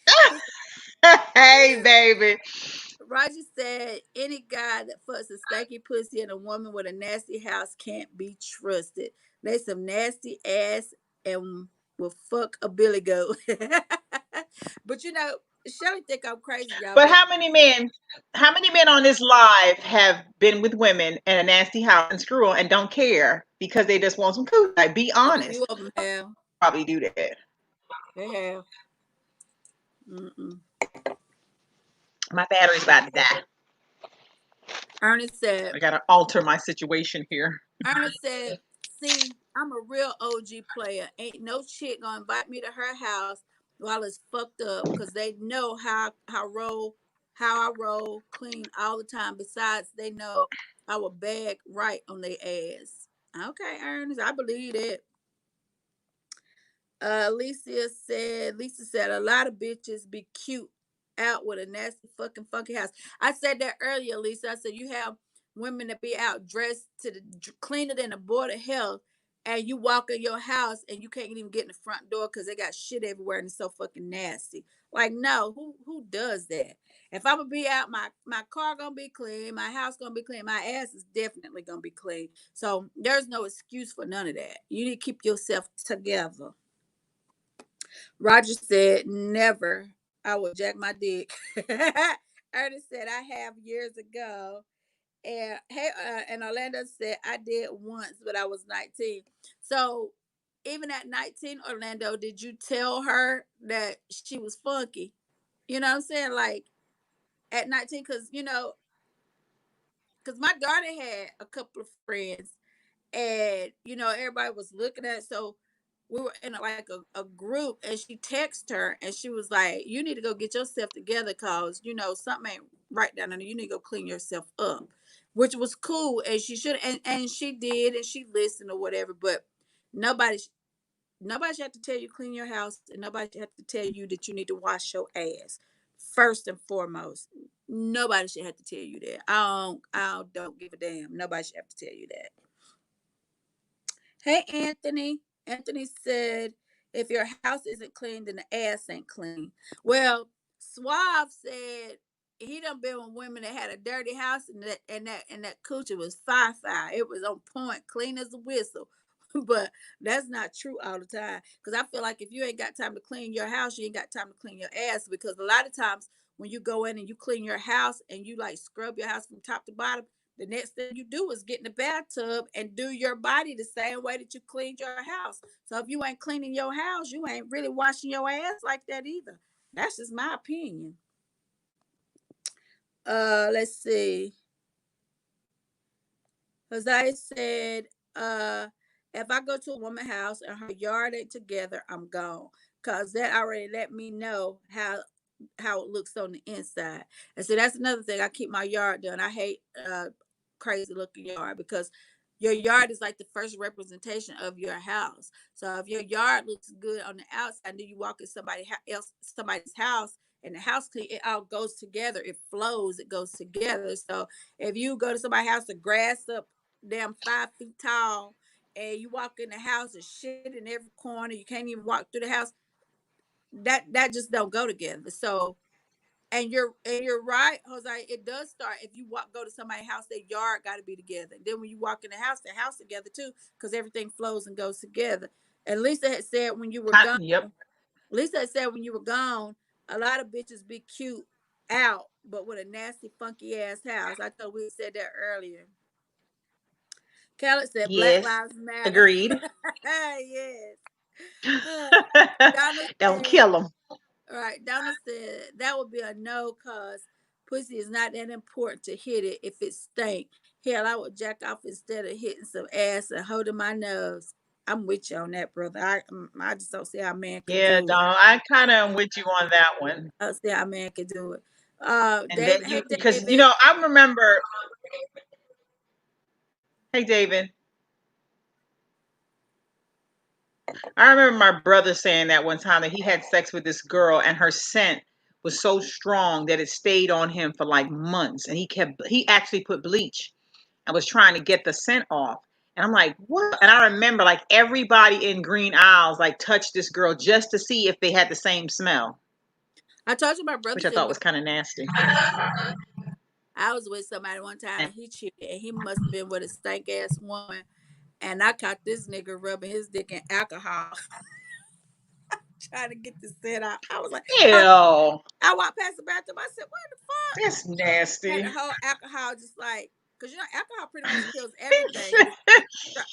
He Hey, baby. Roger said, "Any guy that fucks a stanky pussy and a woman with a nasty house can't be trusted. They some nasty ass and will fuck a billy goat." But Shelly think I'm crazy, y'all. But But how many men on this live have been with women in a nasty house and screw 'em and don't care because they just want some coochie? Like, be a honest. few of them have. Probably do that. They have. Mm-mm. My battery's about to die. Ernest said, I gotta alter my situation here. Ernest said, "See, I'm a real OG player. Ain't no chick gonna invite me to her house while it's fucked up because they know how I roll clean all the time. Besides, they know I will bag right on their ass." Okay, Ernest, I believe that. Lisa said a lot of bitches be cute out with a nasty fucking funky house. I said that earlier, Lisa. I said you have women that be out dressed to the cleaner than the board of health, and you walk in your house and you can't even get in the front door because they got shit everywhere and it's so fucking nasty. Like, no, who does that? If I'm gonna be out, my car gonna be clean, my house gonna be clean, my ass is definitely gonna be clean. So there's no excuse for none of that. You need to keep yourself together. Roger said, "Never. I would jack my dick." Ernest said, "I have years ago." And Orlando said, "I did once, but I was 19." So even at 19, Orlando, did you tell her that she was funky? You know what I'm saying? Like at 19, because my daughter had a couple of friends and everybody was looking at it. So we were in like a group and she texted her and she was like, "You need to go get yourself together because something ain't right down there. You need to go clean yourself up," which was cool. And she should, and she did, and she listened or whatever. But nobody nobody should have to tell you clean your house, and nobody should have to tell you that you need to wash your ass first and foremost. Nobody should have to tell you that. I don't give a damn. Nobody should have to tell you that. Hey, Anthony. Anthony said, "If your house isn't clean, then the ass ain't clean." Well, Suave said he done been with women that had a dirty house and that coochie was fire. It was on point, clean as a whistle. But that's not true all the time. Because I feel like if you ain't got time to clean your house, you ain't got time to clean your ass. Because a lot of times when you go in and you clean your house and you like scrub your house from top to bottom, the next thing you do is get in the bathtub and do your body the same way that you cleaned your house. So if you ain't cleaning your house, you ain't really washing your ass like that either. That's just my opinion. Let's see. Jose said, if I go to a woman's house and her yard ain't together, I'm gone. Cause that already let me know how it looks on the inside. And so that's another thing. I keep my yard done. I hate crazy looking yard because your yard is like the first representation of your house. So if your yard looks good on the outside, and then you walk in somebody's house and the house clean, it all goes together. It flows. It goes together. So if you go to somebody's house, the grass up damn 5 feet tall, and you walk in the house and shit in every corner, you can't even walk through the house. That just don't go together. So And you're right, Jose. It does start if you go to somebody's house. Their yard got to be together. Then when you walk in the house together too, because everything flows and goes together. And Lisa had said when you were gone. Yep. Lisa had said when you were gone, a lot of bitches be cute out, but with a nasty, funky ass house. I thought we said that earlier. Khaled said Black Yes. Lives Matter. Agreed. Yes. Uh, Donna Don't said, kill them. all right, Donna said that would be a no cause pussy is not that important to hit it if it stank. Hell, I would jack off instead of hitting some ass and holding my nose. I'm with you on that, brother. I just don't see how a man could Yeah, do it. Donald. I kind of am with you on that one. I don't see how a man could do it. And then David, you, hey because David. I remember. Hey, David. I remember my brother saying that one time that he had sex with this girl and her scent was so strong that it stayed on him for like months. And he actually put bleach and was trying to get the scent off. And I'm like, what? And I remember like everybody in Green Isles like touched this girl just to see if they had the same smell, I told you my brother which I said thought was kind of nasty. I was with somebody one time And and he cheated and he must have been with a stank ass woman. And I caught this nigga rubbing his dick in alcohol, trying to get the scent out. I was like, ew, I walked past the bathroom. I said, what the fuck? that's Had nasty. the whole alcohol just like, because alcohol pretty much kills everything. The scent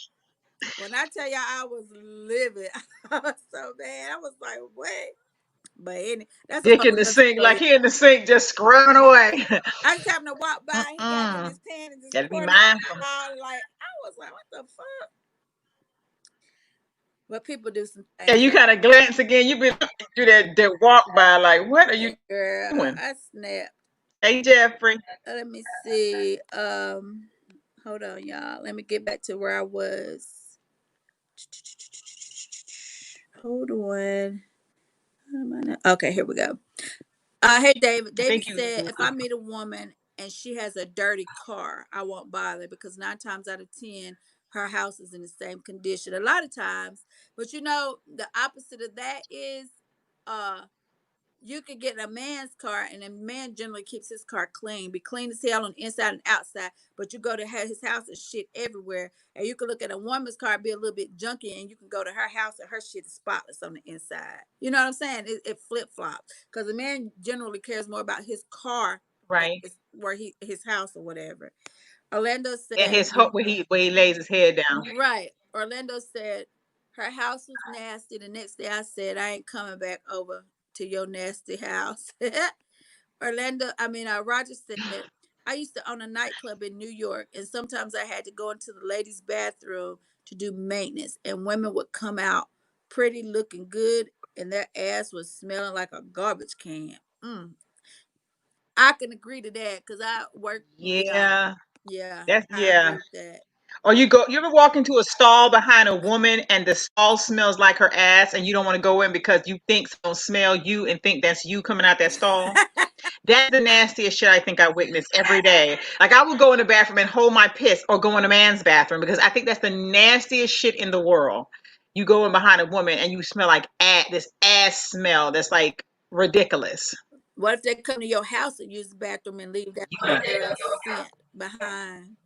when I tell y'all I was livid, I was so bad. I was like, what? But that's a Dick whole in the other sink, like story. he in the sink just scrubbing away. I just happened to walk by. He got in Mm-mm. his hand and just Gotta be poured mindful. out. Like I was like, what the fuck? But people do some Yeah, things you like kind of glance again. You been do that walk by, like, what are you that, girl. doing? I snapped. Hey, Jeffrey. Let me see. Hold on, y'all. Let me get back to where I was. Hold on. Okay, here we go. Hey David. I David think you. said if I meet a woman and she has a dirty car, I won't bother because 9 times out of 10, her house is in the same condition. A lot of times, but the opposite of that is, uh, you could get a man's car, and a man generally keeps his car clean, be clean as hell on the inside and outside. But you go to his house and shit everywhere, and you can look at a woman's car be a little bit junky, and you can go to her house and her shit is spotless on the inside. You know what I'm saying? It flip flops because a man generally cares more about his car than Right. his house or whatever. Orlando And said, his hope where he lays his head down. right. Orlando said her house was nasty. The next day I said, I ain't coming back over to your nasty house. Roger said, I used to own a nightclub in New York, and sometimes I had to go into the ladies' bathroom to do maintenance, and women would come out pretty looking good, and their ass was smelling like a garbage can. I can agree to that because I work. Yeah, Yeah. yeah, That's I agree yeah. with that. Or you ever walk into a stall behind a woman and the stall smells like her ass and you don't want to go in because you think someone smell you and think that's you coming out that stall? That's the nastiest shit I think I witness every day. Like I will go in the bathroom and hold my piss or go in a man's bathroom because I think that's the nastiest shit in the world. You go in behind a woman and you smell like this ass smell that's like ridiculous. What if they come to your house and use the bathroom and leave that Yeah. scent behind?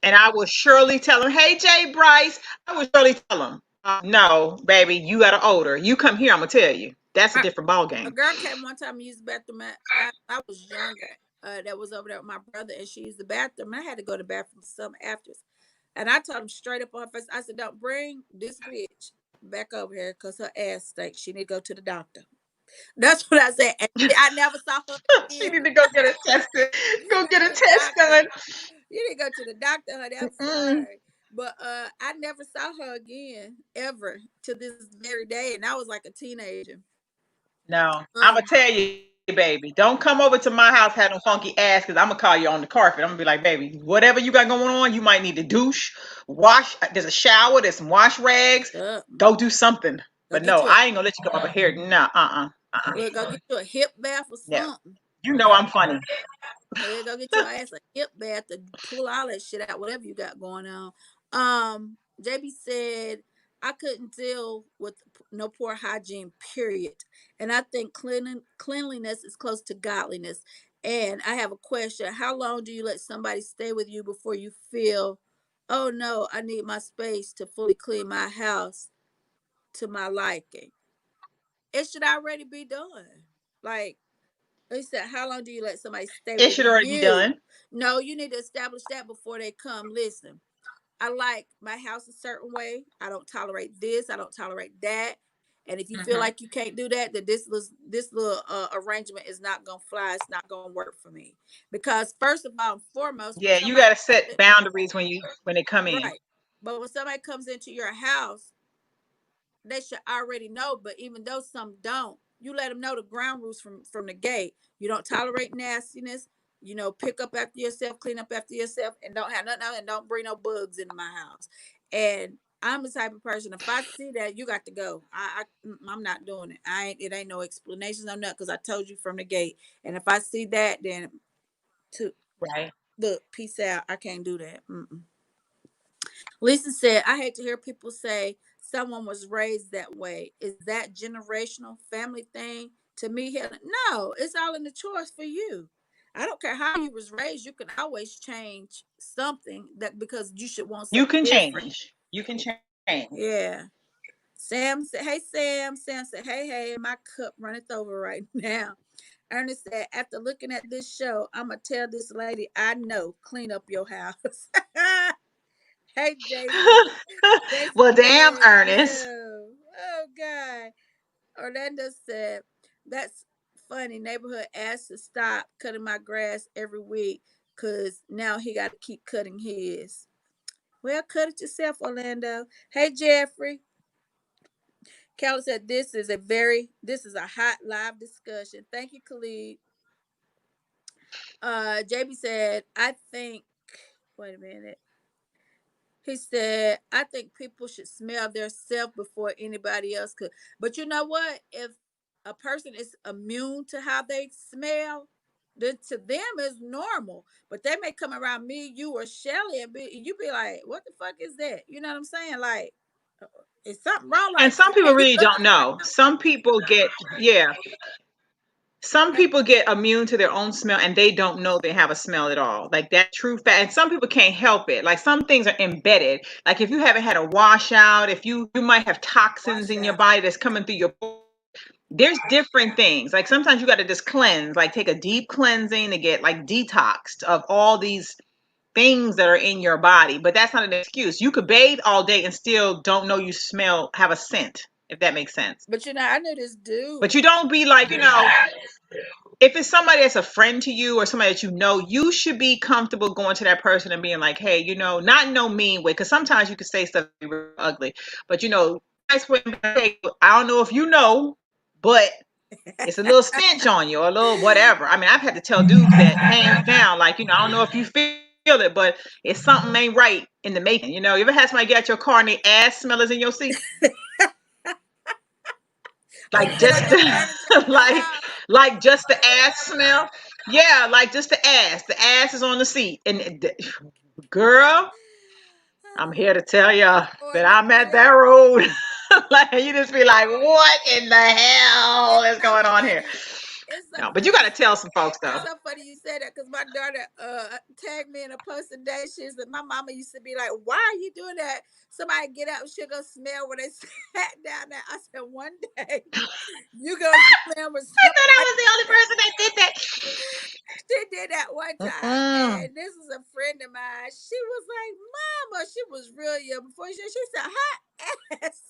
And I will surely tell him, hey, Jay Bryce, I will surely tell him, no, baby, you got an odor. You come here, I'm going to tell you. That's a different ball A game. girl came one time and used the bathroom. I was younger. That was over there with my brother, and she used the bathroom. I had to go to the bathroom for some afters, and I told him straight up on her face. I said, "Don't bring this bitch back over here because her ass stinks. She need to go to the doctor." That's what I said. And I never saw her She again. need to go get it tested. You Go need to get go a to the test doctor. done. You didn't go to the doctor, honey. I'm Mm-mm. sorry. But I never saw her again, ever, to this very day. And I was like a teenager. No, I'm going Um, to tell you, baby, don't come over to my house having funky ass because I'm going to call you on the carpet. I'm going to be like, baby, whatever you got going on, you might need to douche, wash. There's a shower, there's some wash rags. uh, Go do something. go But get no, you a I ain't going to let you come over here. No, look, go get you a hip bath or no. something. You know I'm funny. Hey, go get your ass a hip bath to pull all that shit out, whatever you got going on. JB said, I couldn't deal with no poor hygiene, period. And I think cleanliness is close to godliness. And I have a question. How long do you let somebody stay with you before you feel, oh no, I need my space to fully clean my house to my liking? It should already be done. Like, they said, how long do you let somebody stay It with should already be you? done. No, you need to establish that before they come. Listen, I like my house a certain way. I don't tolerate this. I don't tolerate that. And if you feel Hmm. like you can't do that, then this little arrangement is not gonna fly. It's not gonna work for me. Because first of all and foremost, when Yeah, you somebody got to set boundaries when they come in. right, but when somebody comes into your house, they should already know. But even though some don't, you let them know the ground rules from the gate. You don't tolerate nastiness. You know, pick up after yourself, clean up after yourself, and don't have nothing else, and don't bring no bugs into my house. And I'm the type of person. If I see that, you got to go. I'm not doing it. I ain't. It ain't no explanations on that because I told you from the gate. And if I see that, then to Right. look, peace out. I can't do that. Mm-mm. Lisa said, I hate to hear people say someone was raised that way. Is that generational family thing? To me, Helen, no, it's all in the choice for you. I don't care how you was raised, you can always change something that because you should want You something can different. change. You can change. Yeah. Sam said, hey Sam. Sam said, hey, hey, my cup runneth over right now. Ernest said, after looking at this show, I'ma tell this lady I know, clean up your house. Hey Jason. Jason Well, damn, said, Ernest. no. Oh, God. Orlando said, that's funny. Neighborhood asked to stop cutting my grass every week because now he got to keep cutting his. Well, cut it yourself, Orlando. Hey, Jeffrey. Kelly said, this is a hot live discussion. Thank you, Khalid. JB said, I think, wait a minute. He said, I think people should smell their self before anybody else could. But you know what? If a person is immune to how they smell, then to them it's normal. But they may come around me, you, or Shelly, and you be like, what the fuck is that? You know what I'm saying? Like, is something wrong? And Like, some people you really don't cooking? know. Some people get, yeah, some people get immune to their own smell and they don't know they have a smell at all. Like that true fact. And some people can't help it. Like some things are embedded. Like if you haven't had a washout, if you might have toxins Wash in your out. body that's coming through your, there's different things. Like sometimes you got to just cleanse, like take a deep cleansing to get like detoxed of all these things that are in your body. But that's not an excuse. You could bathe all day and still don't know you smell, have a scent, if that makes sense. But you know, I knew this dude. But you don't be like, if it's somebody that's a friend to you or somebody that you know, you should be comfortable going to that person and being like, hey, not in no mean way, because sometimes you can say stuff really ugly, but nice way, hey, I don't know if you know, but it's a little stench on you or a little whatever. I mean, I've had to tell dudes that hands down, like, I don't know if you feel it, but it's something ain't right in the making. You ever had somebody get out your car and the ass smell is in your seat? Or Like get on just your furniture in your like house. like just the ass smell. Yeah, like just the ass. The ass is on the seat. And girl, I'm here to tell you Or that you I'm or at that road. Like you just be like, what in the hell it's is so going on here? funny. It's so No, but you funny. got to tell some folks though. It's so funny you say that because my daughter tagged me in a post today. She said my mama used to be like, "Why are you doing that?" Somebody get up, she'll go smell where they sat down there. I said, "One day you gonna smell with I thought I somebody." was the only person that did that. She did that one time, Mm-mm. and this is a friend of mine. She was like, "Mama," she was real young before she said, "Hot ass."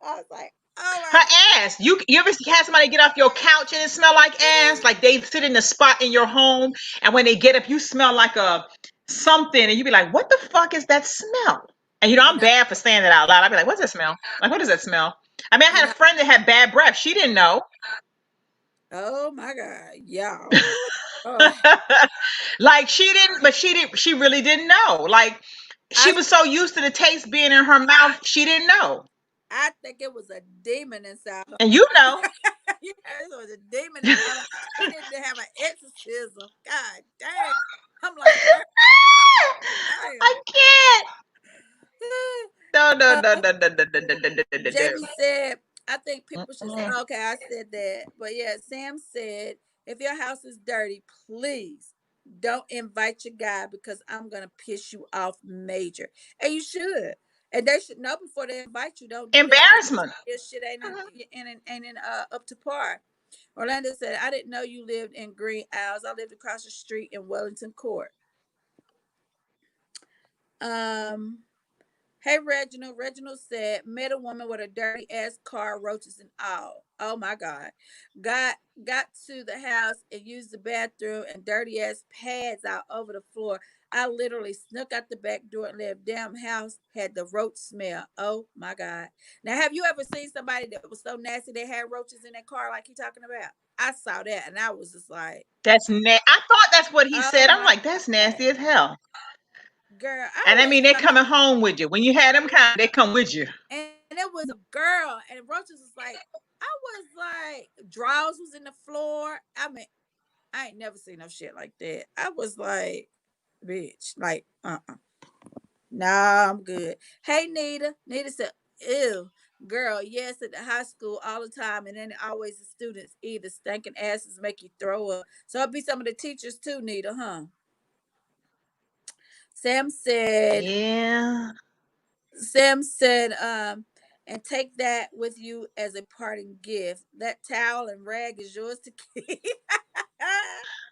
I was like, "Oh my Her god." ass. You ever had somebody get off your couch and it smell like ass? Like they sit in the spot in your home, and when they get up, you smell like a something, and you be like, "What the fuck is that smell?" And I'm No, bad for saying it out loud. I'd be like, "What's that smell? Like, what does that smell?" I mean, I you had know. a friend that had bad breath. She didn't know. Oh my god, y'all. Oh, Like she didn't, but she really didn't know. Like she I was so used to the taste being in her mouth, she didn't know. I think it was a demon inside her. And you know. Yeah, it was a demon inside her. She didn't have an exorcism. God damn. I'm like, oh, God damn. I can't. No, no, Uh, no, no, no, no, no, no, no, no, no, no. JB said, I think people should. Mm-mm. Okay, I said that. But yeah, Sam said, if your house is dirty, please don't invite your guy because I'm going to piss you off major. And you should. And they should know before they invite you. Don't do that. Embarrassment. This shit Mhm. ain't in up to par. Orlando said, I didn't know you lived in Green Isles. I lived across the street in Wellington Court. Um, Hey Reginald. Reginald said, met a woman with a dirty ass car, roaches and all. Oh my God. Got got to the house and used the bathroom and dirty ass pads out over the floor. I literally snuck out the back door and left damn house had the roach smell. Oh my God. Now have you ever seen somebody that was so nasty they had roaches in their car like he talking about? I saw that and I was just like, I thought that's what he oh said. I'm my like, that's God. nasty as hell. Girl, I And I was mean, they're like, coming home with you. When you had them kind, they come with you. and it was a girl, and roaches was like, I was like, drawers was in the floor. I mean, I ain't never seen no shit like that. I was like, bitch, like, nah, I'm good. Hey, Nita. Nita said, ew, girl, yes, at the high school all the time, and then always the students either stinking asses make you throw up. So it'd be some of the teachers too, Nita, huh? Sam said, Yeah. Sam said, and take that with you as a parting gift. That towel and rag is yours to keep.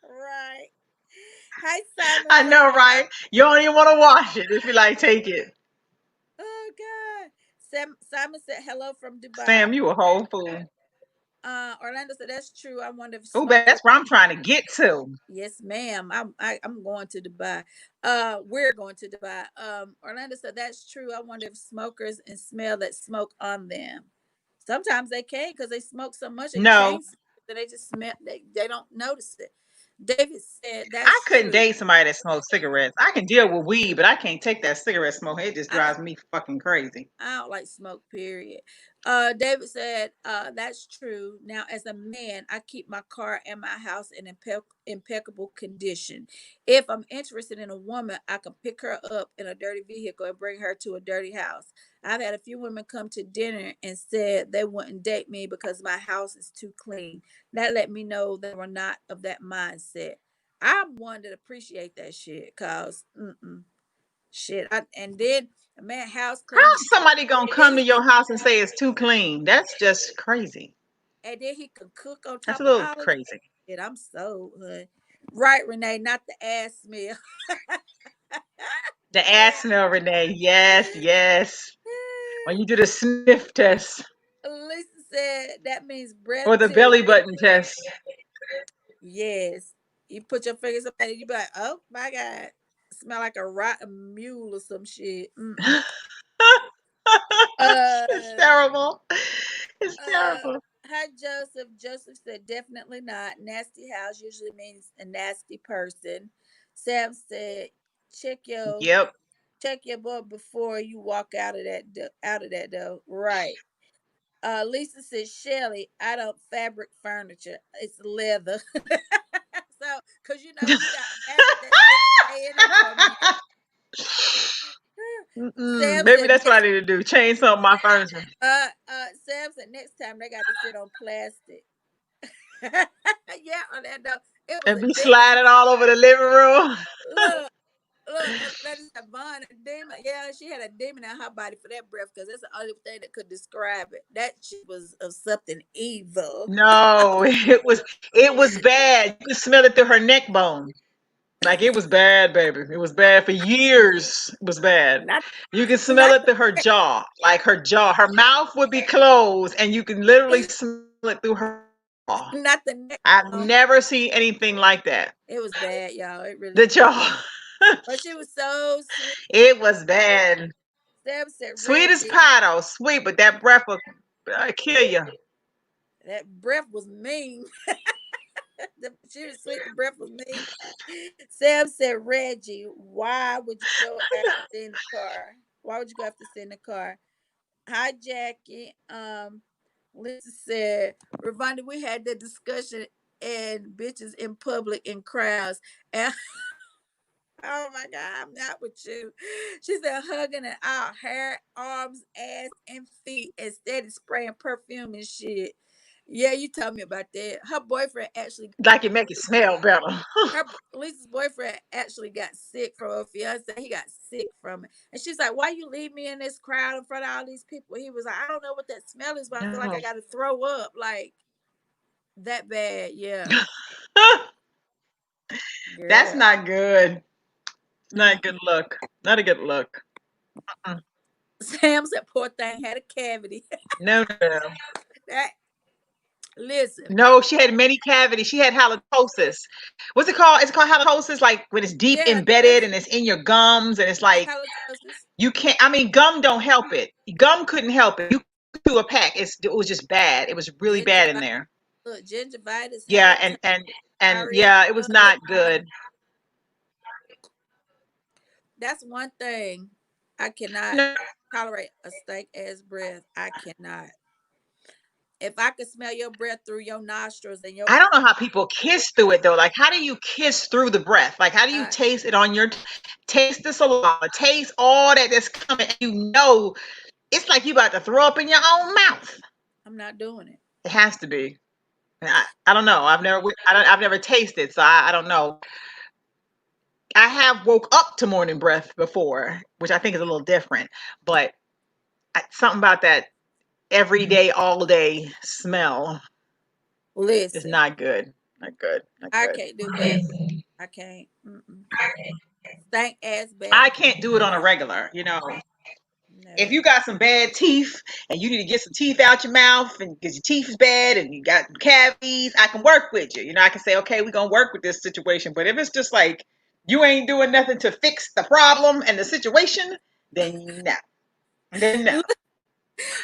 Right. Hi, Simon I said, know, right? You don't even want to wash it if you like, take it. oh, God. Simon said, hello from Dubai. Sam, you a whole fool. Orlando said, that's true. I wonder if Oh, that's smokers. where I'm trying to get to. Yes, ma'am. I'm going to Dubai. We're going to Dubai. Orlando said that's true. I wonder if smokers and smell that smoke on them. Sometimes they can because they smoke so much they No, chain that they just smell they don't notice it. David said I that's couldn't true. date somebody that smokes cigarettes. I can deal with weed, but I can't take that cigarette smoke. It just I don't drives me fucking crazy. I don't like smoke, period. David said, that's true. Now, as a man, I keep my car and my house in impeccable condition. If I'm interested in a woman, I can pick her up in a dirty vehicle and bring her to a dirty house. I've had a few women come to dinner and said they wouldn't date me because my house is too clean. That let me know they were not of that mindset. I'm one that appreciate that shit, cause shit. And then a man house clean, How's somebody gonna then come to he can, your house and say it's too clean? That's just crazy. and then he can cook on That's a top of little all of that. crazy. Shit, I'm so right, Renee. Not the ass smell. The ass smell, Renee. Yes, yes. When you do the sniff test Lisa said that means breath or the too. belly button test. Yes, you put your fingers up and you be like, oh my god, smell like a rotten mule or some shit. Mm-mm. It's Uh, terrible. It's Uh, terrible. hi Joseph. Joseph said definitely not. Nasty house usually means a nasty person. Sam said check your Yep. check your butt before you walk out of that out of that though. Right. Lisa said Shelly, I don't fabric furniture. It's leather. So, cause you know you got fabric that stay in there for a minute. Mm-mm. Sam Maybe said that's what I next. need to do. Change some of my furniture Sam said next time they got to sit on plastic. Yeah, Orlando. It was and a be demon. sliding all over the living room. Look, look, Orlando said Vaughn, a demon. Yeah, she had a demon in her body for that breath because that's the only thing that could describe it. That she was of something evil. No, it was bad. You could smell it through her neck bone. Like it was bad, baby. It was bad for years. It was bad. Not, You could smell not, it through her jaw. Like her jaw. Her mouth would be closed and you can literally smell it through her jaw. not the next I've one. never seen anything like that. It was bad, y'all. It really The was. jaw. But she was so sweet. It was bad. Sam said, Sweet as Reggie, pie though. Sweet, but that breath will kill you. that breath was mean. She was sweet. The breath was mean. Sam said, Reggie, why would you go after seeing the car? Why would you go after seeing the car? Hi, Jackie. Lisa said, Ravonda, we had that discussion and bitches in public in crowds. And Oh my God, I'm not with you. She said hugging and all hair, arms, ass, and feet, and steady spraying perfume and shit. Yeah, you told me about that. Her boyfriend actually, Like it make it smell better. Lisa's boyfriend actually got sick from her fiance. He got sick from it. And she's like, why you leave me in this crowd in front of all these people? He was like, I don't know what that smell is, but I feel like No. I got to throw up. Like, that bad. Yeah. That's Girl. not good. Not a good Mm-mm. look. Not a good look. Mm. Sam said, poor thing had a cavity. No, no, no. That, listen. No, she had many cavities. She had halitosis. What's it called? It's called halitosis, like when it's deep Yeah, embedded that's and it's in your gums, and it's like halitosis. you can't. I mean, gum don't help it. Gum couldn't help it. You could do a pack. It was just bad. It was really bad in Gingivitis. there. Look, gingivitis, Yeah, halitosis, and diarrhea. yeah, it was not good. That's one thing I cannot No, tolerate a stank ass breath. I cannot. If I could smell your breath through your nostrils and your I don't know how people kiss through it though. Like, how do you kiss through the breath? Like, how do you I, taste it on your taste the saliva, taste all that that's coming? And you know, it's like you about to throw up in your own mouth. I'm not doing it. It has to be. I don't know. I've never tasted, so I don't know. I have woke up to morning breath before, which I think is a little different, but something about that every day, all day smell is Listen, not good. Not good. Not I good. can't do bathroom. I can't. Mm-mm. Stank ass I bathroom. can't do it on a No, regular. If no. you got some bad teeth and you need to get some teeth out your mouth and because your teeth is bad and you got cavities, I can work with you. I can say, okay, we're gonna work with this situation. But if it's just like you ain't doing nothing to fix the problem and the situation, then no. Then no.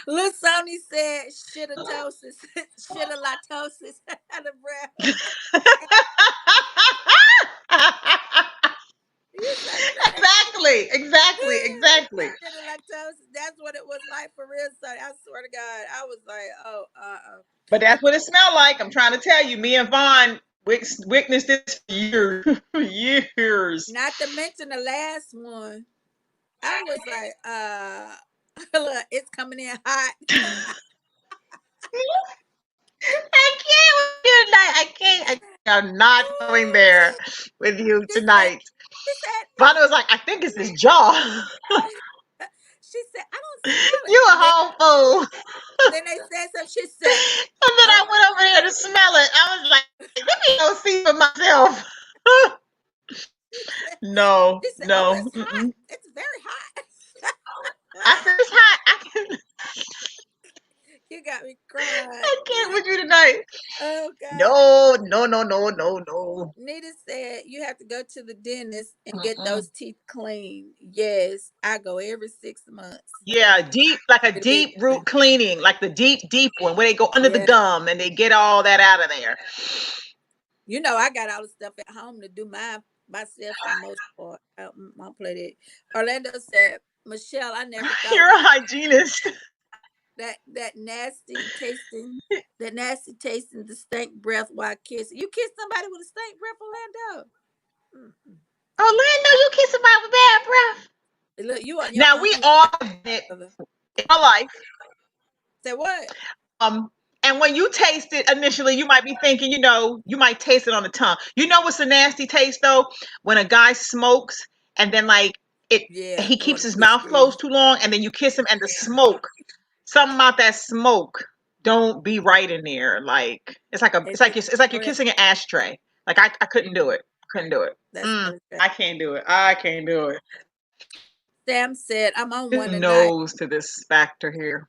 Lil Sony said shitatosis, shitalatosis out of breath. You so crazy. Exactly, exactly, exactly. Shitalatosis. That's what it was like for real, Sonny. I swear to God. I was like, oh, But that's what it smelled like. I'm trying to tell you, me and Vaughn witnessed this for years. Years. Not to mention the last one. I was like, look, it's coming in hot. I can't with you tonight. I can't. I'm not going there with you She said, tonight. she said, Vaughn was like, I think it's his jaw. she said, I don't smell it. You a whole fool. Then they said something. She said, And then oh, I went over there to smell it. I was like, let me go see for myself. No, she said, oh, no. it's hot. Mm-mm. It's very hot. I said, it's hot. You got me crying. I can't with you tonight. Oh God. No, no, no, no, no, no. Nita said you have to go to the dentist and get Mm-mm. those teeth cleaned. Yes, I go every 6 months. Yeah, deep, like a deep root Listen, cleaning, like the deep, deep one where they go under the yeah. gum and they get all that out of there. You know I got all the stuff at home to do myself for the most part. I'll play that. Orlando said, Michelle, I never thought You're a hygienist. that nasty tasting, the stank breath while kissing. You kiss somebody with a stank breath, Orlando? Mm-mm. Orlando, I, you kiss somebody with bad breath. look, you on your Now we own, all have it brother. in our life. Say what? Um, and when you taste it initially, you might be thinking, you might taste it on the tongue. You know what's a nasty taste though? When a guy smokes and then like it, Yeah, he you keeps want to his kiss mouth good. closed too long, and then you kiss him, and the smoke, something about that smoke, don't be right in there. Like it's like a, Is it's like it? you're Oh, kissing an ashtray. Like I couldn't do it. Couldn't do it. that's not I attractive. can't do it. I can't do it. Sam said, I'm on There's one tonight. nose to this factor here.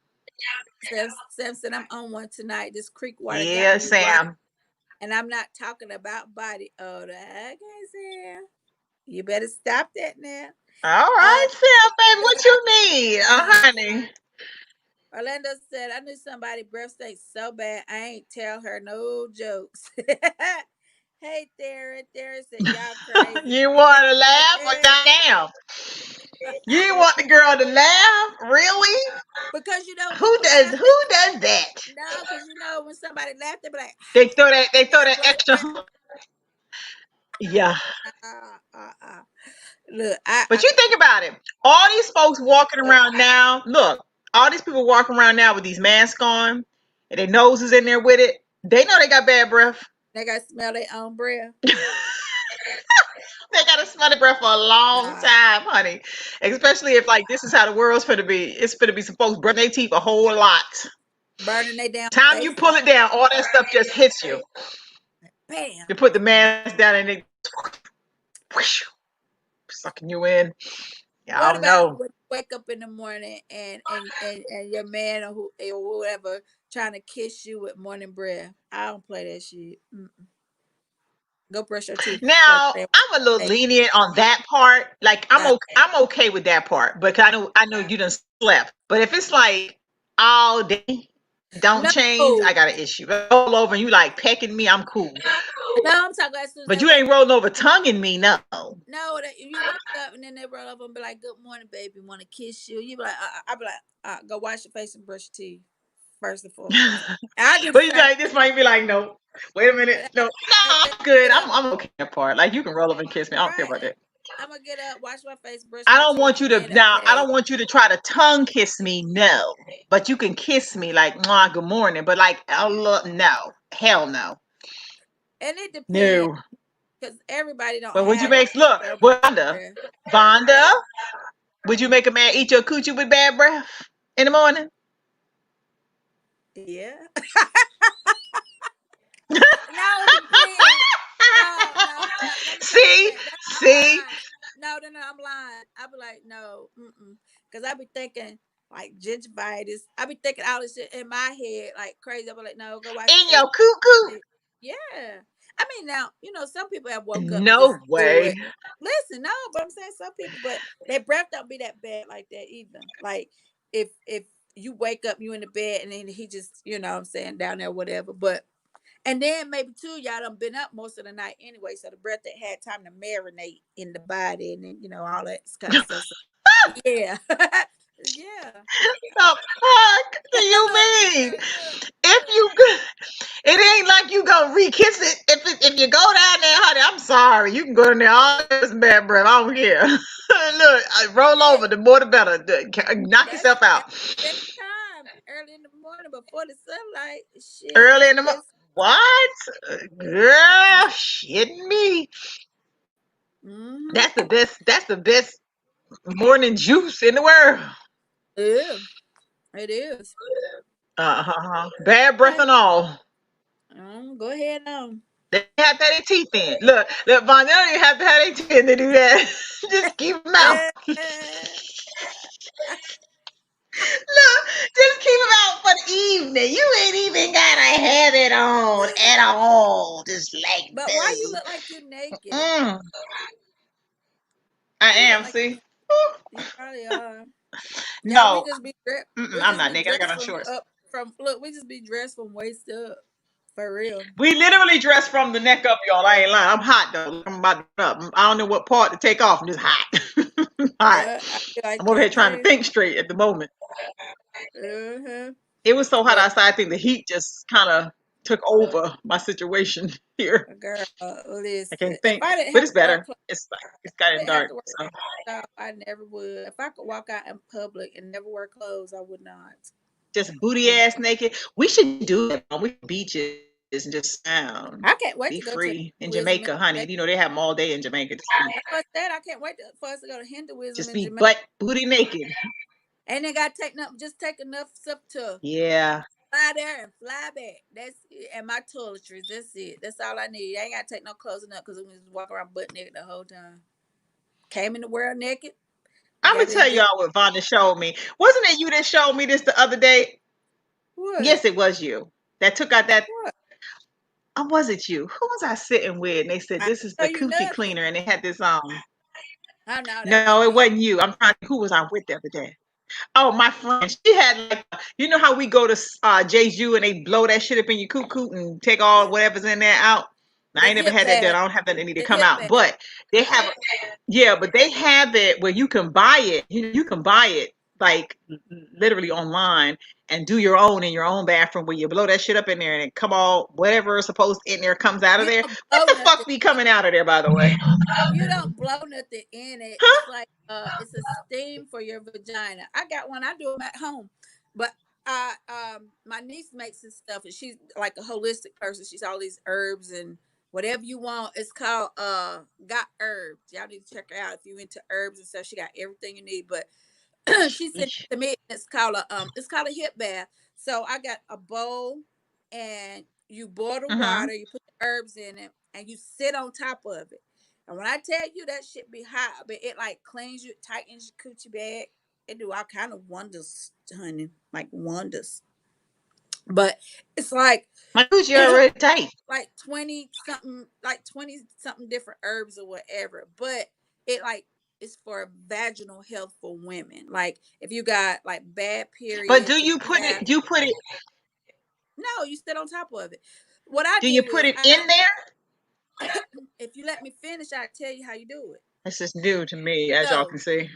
Sam said, I'm on one tonight. This creek water got Yeah, me right. Sam. And I'm not talking about body odor. Okay, Sam. You better stop that now. All Uh, right, Sam, baby, what you need, honey? Orlando said, I knew somebody breath stank so bad I ain't tell her no jokes. Hey, Tara said, y'all crazy. You want to laugh or goddamn? You want the girl to laugh? Really? Because Who people does laugh who does that? no, because when somebody laughed, they be like, They throw that but extra. Yeah. uh, uh, uh. Look, But you think about it. All these folks walking around now, look, all these people walking around now with these masks on and their noses in there with it. They know they got bad breath. they got to smell their own breath. They gotta smell the breath for a long Nah, time, honey. Especially if like this is how the world's gonna be. It's gonna be some folks brushing their teeth a whole lot. burning they damn Time you face pull off. it down, all that stuff just hits you. Bam. You put the mask down and it whoosh, sucking you in. Yeah, I What don't about know. when you wake up in the morning and your man or whoever trying to kiss you with morning breath? I don't play that shit. Go brush your teeth first Now thing. I'm a little lenient on that part. Like I'm okay with that part, but I know you done slept. But if it's like all day, don't No, change, I no, got an issue. Roll over and you like pecking me, I'm cool. I'm talking about as soon as But they you wake. ain't rolling over tonguing me, no. No, that you wake up and then they roll over and be like, "Good morning, baby. Want to kiss you?" You be like, I be like, "Go wash your face and brush your teeth first and foremost." I do the But you same like this might be like, no. Wait a minute. thing. No, I no, just I'm good. get up, I'm okay with that part. Like you can roll over and kiss me. I don't care right? about that. I'm gonna get up, wash my face, brush I my don't teeth, want you to then now. I okay. don't want you to try to tongue kiss me. No, but you can kiss me like, "Mwah, good morning." But like, oh look, no, hell no, And it depends no. because everybody don't But would you have make look, terrible Vonda, breath. Vonda? Would you make a man eat your coochie with bad breath in the morning? Yeah. No, it depends. No, no, hold on. Let me take that See, back. I'm see, lying. No, I'm lying. I be like, no, because I be thinking like gingivitis. I be thinking all this shit in my head like crazy. I be like, no, go wash in your face. your cuckoo. Yeah. I mean, now some people have woke up and just No do way. it. Listen, no, but I'm saying some people, but their breath don't be that bad like that either. Like if you wake up, you in the bed, and then he just, what I'm saying, down there, whatever. But and then maybe too, y'all done been up most of the night anyway, so the breath that had time to marinate in the body, and then all that kind of stuff. So, yeah, yeah. The fuck do you mean? If Look. you, it ain't like you gonna re-kiss it. If you go down there, honey, I'm sorry. You can go in there all this bad breath. I don't care. Look, I roll over. Hey, The more the better. Knock that's yourself out. that's the best time early in the morning before the sunlight. Shit, Early that's in the the morning. best. What? Girl, shitting me. Mm-hmm. That's the best. That's the best morning juice in the world. Yeah, it is. Bad breath Okay, and all. go ahead on. They have to have their teeth in. Look, Von, they don't even have to have their teeth in to do that. Just keep them out. Look, just keep them out for the evening. You ain't even gotta have it on at all. Just like But why you this. look like you naked? Mm, I Why you look am. like See? you probably are? Yeah, No, we I'm just not be naked. I got dressed on shorts. from look, we just be dressed from waist up. For real. We literally dress from the neck up, y'all. I ain't lying. I'm hot though. I'm about to get up. I don't know what part to take off. I'm just hot. Hot. Yeah, I feel like I'm over here that trying to too. think straight at the moment. Uh-huh. It was so hot But outside. I think the heat just kind of took over my situation here. girl, I listen. can't If think, I didn't but have it's to wear better. clothes, It's like it's gotten didn't have dark. to wear So clothes, I never would. If I could walk out in public and never wear clothes, I would not. just booty I, ass naked. We should do it on we beaches and just I can't wait be to go to free in Hinduism in Jamaica, honey. Jamaica. You know they have them all day in Jamaica. That's what I said. I can't wait for us to go to Hinduism Just in be Jamaica. butt booty naked. And they got to just take enough stuff to Yeah. fly there and fly back. That's it. And my toiletries. That's it. That's all I need. I ain't gotta take no clothes enough because we can just walk around butt naked the whole time. Came in the world naked. I'm gonna Got tell in there. y'all what Vonda showed me. Wasn't it you that showed me this the other day? What? Yes, it was you that took out that. What? Was it you? Who was I sitting with? And they said I this is show the you coochie nothing. cleaner, and they had this Oh no, that No, wasn't it me. wasn't you. I'm trying. Who was I with the other day? Oh, my friend. She had like, you know how we go to Jeju and they blow that shit up in your coo and take all Yeah. whatever's in there out. Now, I The ain't never hip had that done. bag. I don't have that that need to The come hip out. bag. But they have, yeah, but they have it where you can buy it. You can buy it like literally online and do your own in your own bathroom where you blow that shit up in there and it come all whatever is supposed in there comes out of You there. don't What blow the nothing. fuck be coming out of there, by the way? You don't blow nothing in it. It's Huh? like it's a steam for your vagina. I got one. I do them at home, but my niece makes this stuff, and she's like a holistic person. She's all these herbs and whatever you want. It's called Got Herbs. Y'all need to check her out if you into herbs and stuff. She got everything you need. But she sent it to me. It's called a hip bath. So I got a bowl, and you boil the Mm-hmm. water, you put the herbs in it, and you sit on top of it. And when I tell you that shit be hot, but it like cleans you, tightens your coochie bag. It do all kind of wonders, honey, like wonders. But it's My coochie already tight. like 20 something different herbs or whatever. But it like it's for vaginal health for women. Like if you got like bad But do periods, if you you put have it? Do you put it? no, you sit on top of it. What I Do you do put is it in there? if you let me finish, I'll tell you how you do it. This is new to me, as y'all So can see.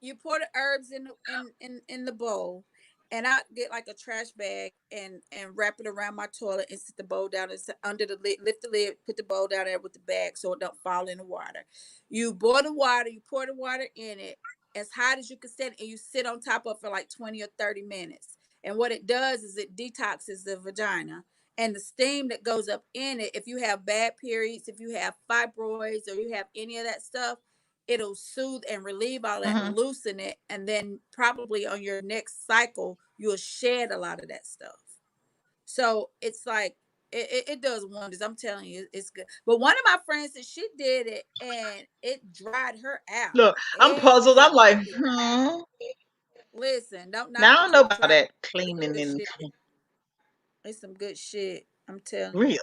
you pour the herbs in the bowl, and I get like a trash bag and wrap it around my toilet and sit the bowl down and under the lid, lift the lid, put the bowl down there with the bag so it don't fall in the water. You boil the water, you pour the water in it as hot as you can set, and you sit on top of it for like 20 or 30 minutes. And what it does is it detoxes the vagina. And the steam that goes up in it, if you have bad periods, if you have fibroids, or you have any of that stuff, it'll soothe and relieve all that, Mm-hmm. loosen it, and then probably on your next cycle you'll shed a lot of that stuff. So it's like it does wonders. I'm telling you, it's good. But one of my friends said she did it and it dried her out. Look, I'm puzzled. I'm like, Everything. Listen, don't knock now I it don't know till you about try it. that It's cleaning good and shit. It's some good shit. I'm telling you. really.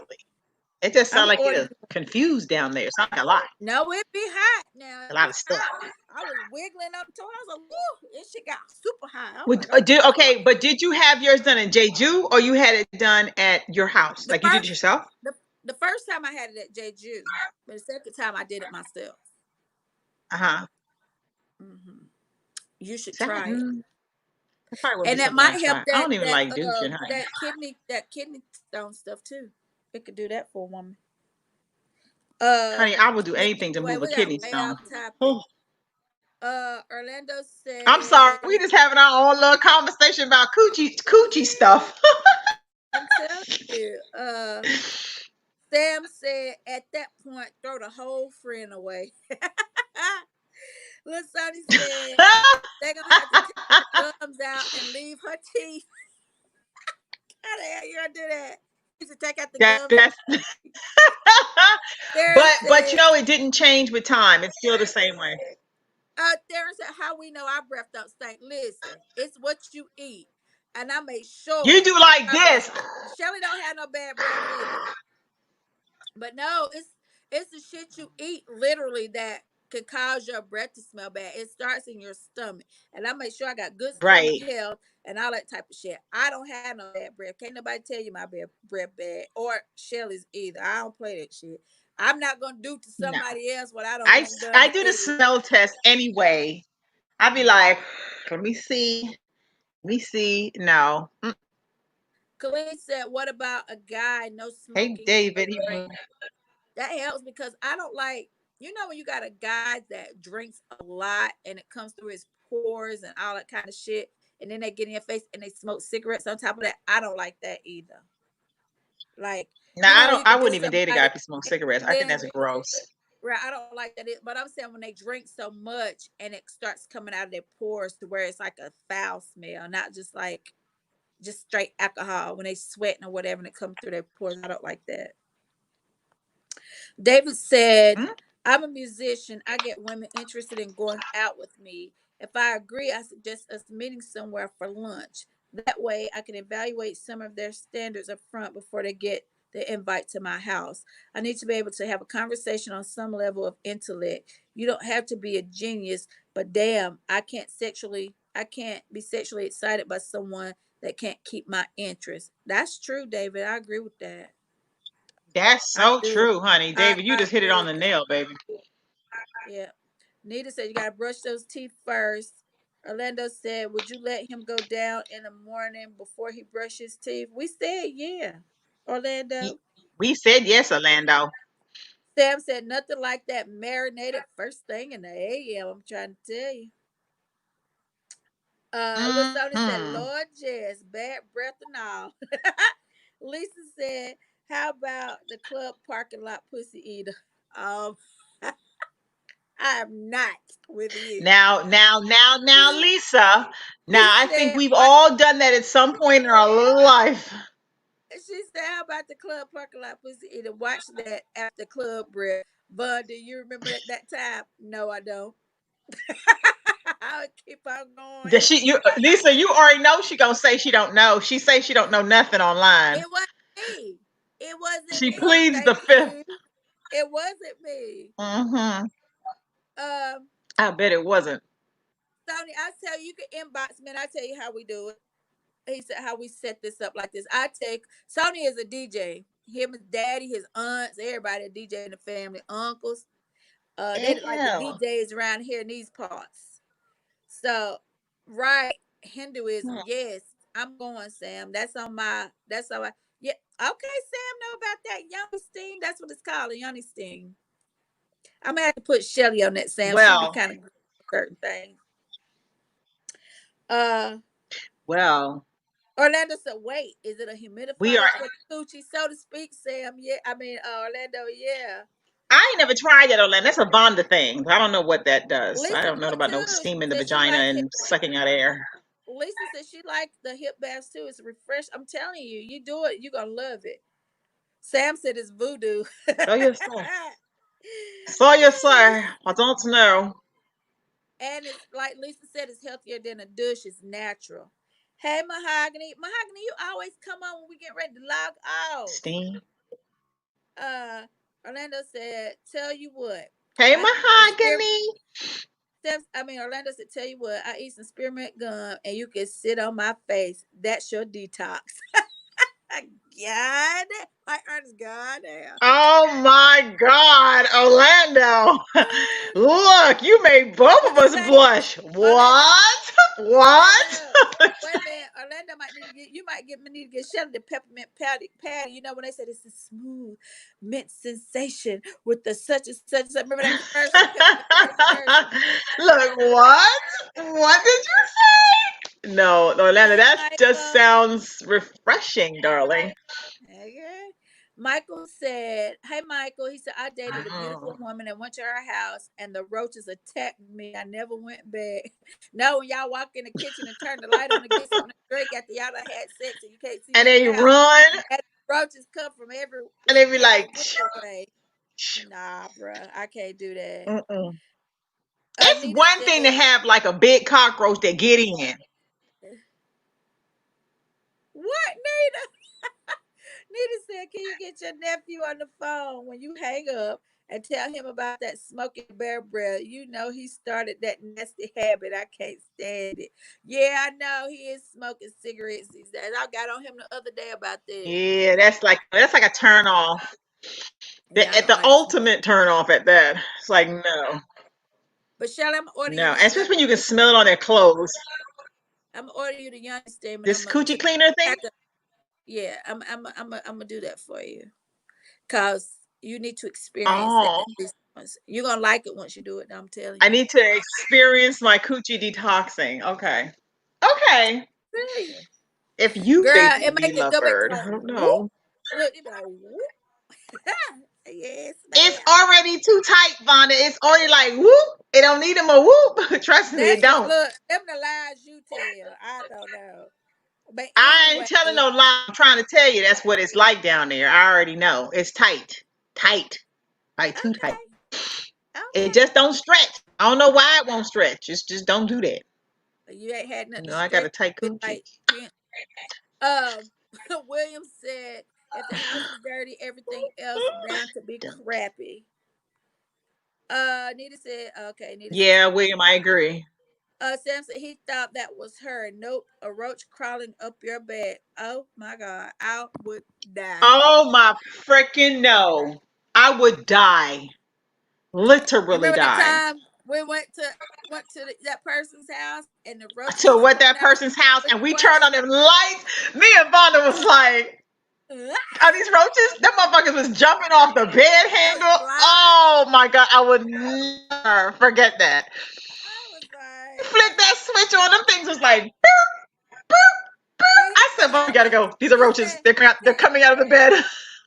It just I'm sounds like ordering. you're confused down there. It's not a lot. No, it be hot now. A It lot be of stuff. hot. I was wiggling up to it. I was like, woo, this shit got super high. I was Would like, oh my God. okay, but did you have yours done in Jeju or you had it done at your house? The Like you did it first yourself? the first time I had it at Jeju, but the second time I did it myself. Uh-huh. Hmm. You should So try it, that probably would be and that something I might help try. I don't even like douching, honey. that kidney stone stuff too. It could do that for a woman. Honey, I would do But anything to anyway, move a we got kidney way stone. off topic. Oh, Orlando I'm sorry. said, We just having our own little conversation about coochie stuff. "I'm telling you." Sam said, "At that point, throw the whole friend away." Little Sonny said, "They're gonna have to take her gums out and leave her teeth." How the hell you gonna do that? You should take out the gums and That's Darren but you said, know it didn't change with time. It's still the same way. Darren said, how we know our breath don't stink. Listen, it's what you eat. And I made sure You do like my breath this. stink. Shelly don't have no bad breath either. But no, it's the shit you eat literally that could cause your breath to smell bad. It starts in your stomach. And I make sure I got good stomach Right. health and all that type of shit. I don't have no bad breath. Can't nobody tell you my breath bad. Or Shelly's either. I don't play that shit. I'm not gonna do to No. somebody else what I don't I want done I to do the me. smell test anyway. I'd be like, let me see. Let me see. No. Colleen said, what about a guy, no Hey, smoking, no David. drink? That helps because I don't like, when you got a guy that drinks a lot and it comes through his pores and all that kind of shit, and then they get in your face and they smoke cigarettes on top of that. I don't like that either. Like, Now I don't. you I could wouldn't do even date a guy somebody if he smokes cigarettes. and I think then, that's gross. right, I don't like that. But I'm saying when they drink so much and it starts coming out of their pores to where it's like a foul smell, not just like just straight alcohol when they sweating or whatever and it comes through their pores. I don't like that. David said, Hmm? I'm a musician. I get women interested in going out with me. If I agree, I suggest us meeting somewhere for lunch. That way, I can evaluate some of their standards up front before they get the invite to my house. I need to be able to have a conversation on some level of intellect. You don't have to be a genius, but damn, I can't be sexually excited by someone that can't keep my interest. That's true, David. I agree with that. That's I so do. true, honey. David, you I just hit it agree on with the that. nail, baby. Yeah. Nita said you gotta brush those teeth first. Orlando said, "Would you let him go down in the morning before he brushed his teeth?" We said, "Yeah." Orlando. We said yes, Orlando. Sam said, "Nothing like that marinated first thing in the AM." I'm trying to tell you. Look, Sony said, Hmm. "Lord, yes, bad breath and all." Lisa said, "How about the club parking lot pussy eater?" Um, I am not with you. Now, Lisa. She Now, I think said, we've "What?" all done that at some point in our life. She said, "How about the club parking lot pussy eater? Watch that after club breath." Bud, do you remember that time? No, I don't. I'll keep on going. Lisa, you already know she gonna say she don't know. She say she don't know nothing online. It wasn't me. It wasn't She me. pleads the Thank fifth. you. It wasn't me. Mm-hmm. Um, I bet it wasn't. Sony, I tell you, you can inbox me and I tell you how we do it. He said how we set this up like this. I take Sony is a DJ. Him, his daddy, his aunts, everybody a DJ in the family, uncles. They like the Hell. DJs around here in these parts. So, right, Hmm. Hinduism, yes, I'm going, Sam. That's on my, yeah, okay, Sam, know about that Yoni steam. That's what it's called, a Yoni steam. I'm gonna have to put Shelly on that, Sam. She be Well, kind of certain things. Uh, well, Orlando said, "Wait, is it a we are. humidifier for the coochie, so to speak, Sam?" Yeah, I mean, Orlando, yeah. I ain't never tried that, Orlando. That's a Vonda thing. I don't know what that does. I Lisa don't know know about no too. She steam in the said she vagina like hip. and sucking out air. Lisa said she liked the hip baths too. It's a refresh. I'm telling you, you do it, you gonna love it. Sam said it's voodoo. So yes, sir. So yes, sir. I don't know. And it's like Lisa said, it's healthier than a douche. It's natural. Hey, Mahogany. Mahogany, you always come on when we get ready to log off. Steam. Uh, Orlando said, "Tell you what, Hey, I eat some spear. mahogany. Orlando said, "Tell you what, I eat some spearmint gum, and you can sit on my face. That's your detox." God, my Ernest, God damn. Oh my God, Orlando. Look, you made both What of you us say, blush. Orlando? What? What? Orlando. Wait a minute, Orlando might need to get. You might get need to get Shelly the peppermint patty. You know when they said it's a smooth mint sensation with the such and such. Remember that commercial, the peppermint patty commercial. Look, what? What did you say? No, Orlando, Hey, that just Michael. sounds refreshing, darling. Okay. Michael said, "Hey, Michael." He said, "I dated a beautiful Mm. woman and went to her house, and the roaches attacked me. I never went back." No, when y'all walk in the kitchen and turn the light on to get something to drink after y'all done had sex and you can't see And nothing in then the you house, run, and the roaches come from and they be every like, which way. Nah, bruh, I can't do that. mm-mm. It's Nita one thing to said, have like a big cockroach that get in. "What, Nita?" Nita said, "Can you get your nephew on the phone when you hang up and tell him about that smoking bear breath? You know he started that nasty habit. I can't stand it." Yeah, I know he is smoking cigarettes these days. I got on him the other day about that. Yeah, that's like a turn off. Yeah, I At don't the like smoking. ultimate turn off at that. It's like no, But Shelly, I'm gonna order you no. this And young especially when you can steam. smell it on their clothes. I'm gonna order you the young steam, and I'm This gonna coochie cleaner thing. pack a. Yeah, I'm gonna do that for you, cause you need to experience that Oh, at least once. You're gonna like it once you do it. I'm telling I you. need to experience my coochie detoxing. Okay. Okay. Tell you. If you say Girl, so, it be make it go back to lovebird. like I don't whoop. know. Look, it be like whoop. Yes, It's ma'am. already too tight, Vonda. It's already like whoop. It don't need them a whoop. Trust me, it That's what don't. look, them the lies you tell. I don't know. But I ain't anyway, telling no lie. I'm trying to tell you that's what it's like down there. I already know. It's tight. Tight. Like too tight. okay, It okay. just don't stretch. I don't know why it won't stretch. It's just don't do that. You ain't had You nothing to know, I got stretch a tight it coochie. like you. Um William said if the house is dirty, everything else bound to be crappy. Nita said, okay, Nita said Yeah, William, I agree. Sam said he thought that was her. Nope, a roach crawling up your bed. Oh my god, I would die. Oh my freaking no. I would die. Literally Remember that die. time? we went to that person's house and the roaches To was what coming that out. person's house, We and we turned on watched. them lights. Me and Vonda was like, Ah, are these roaches? Them motherfuckers was jumping off the bed they was handle. flying. Oh my god, I would never forget that. I was Flick like, that switch on, them things was like boop, boop, boop. he I said, said, "But we y'all gotta want, go. These are he roaches. said, They're he, coming out of the bed."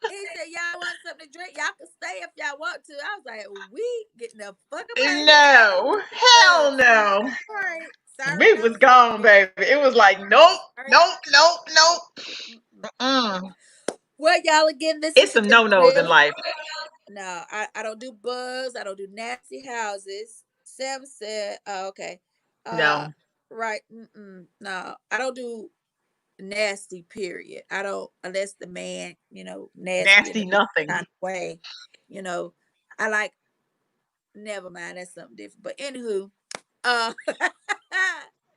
he said, y'all want something to drink? Y'all can stay if y'all want to. I was like, we getting the fuck up out of here. I don't No, give a hell fuck. no. All right. Sorry, We no was gone, sorry. baby. It was like, nope, Sorry. nope, nope, nope. Mm-mm. Mm. Well, y'all again, this It's is some the no-nos in real. life. No, I don't do bugs. I don't do nasty houses. Sam said, oh, okay. Uh, No, right. No, I don't do nasty, period. I don't, unless the man, nasty in a nasty different nothing. kind of way. You know, I like, never mind, that's something different. But anywho, uh,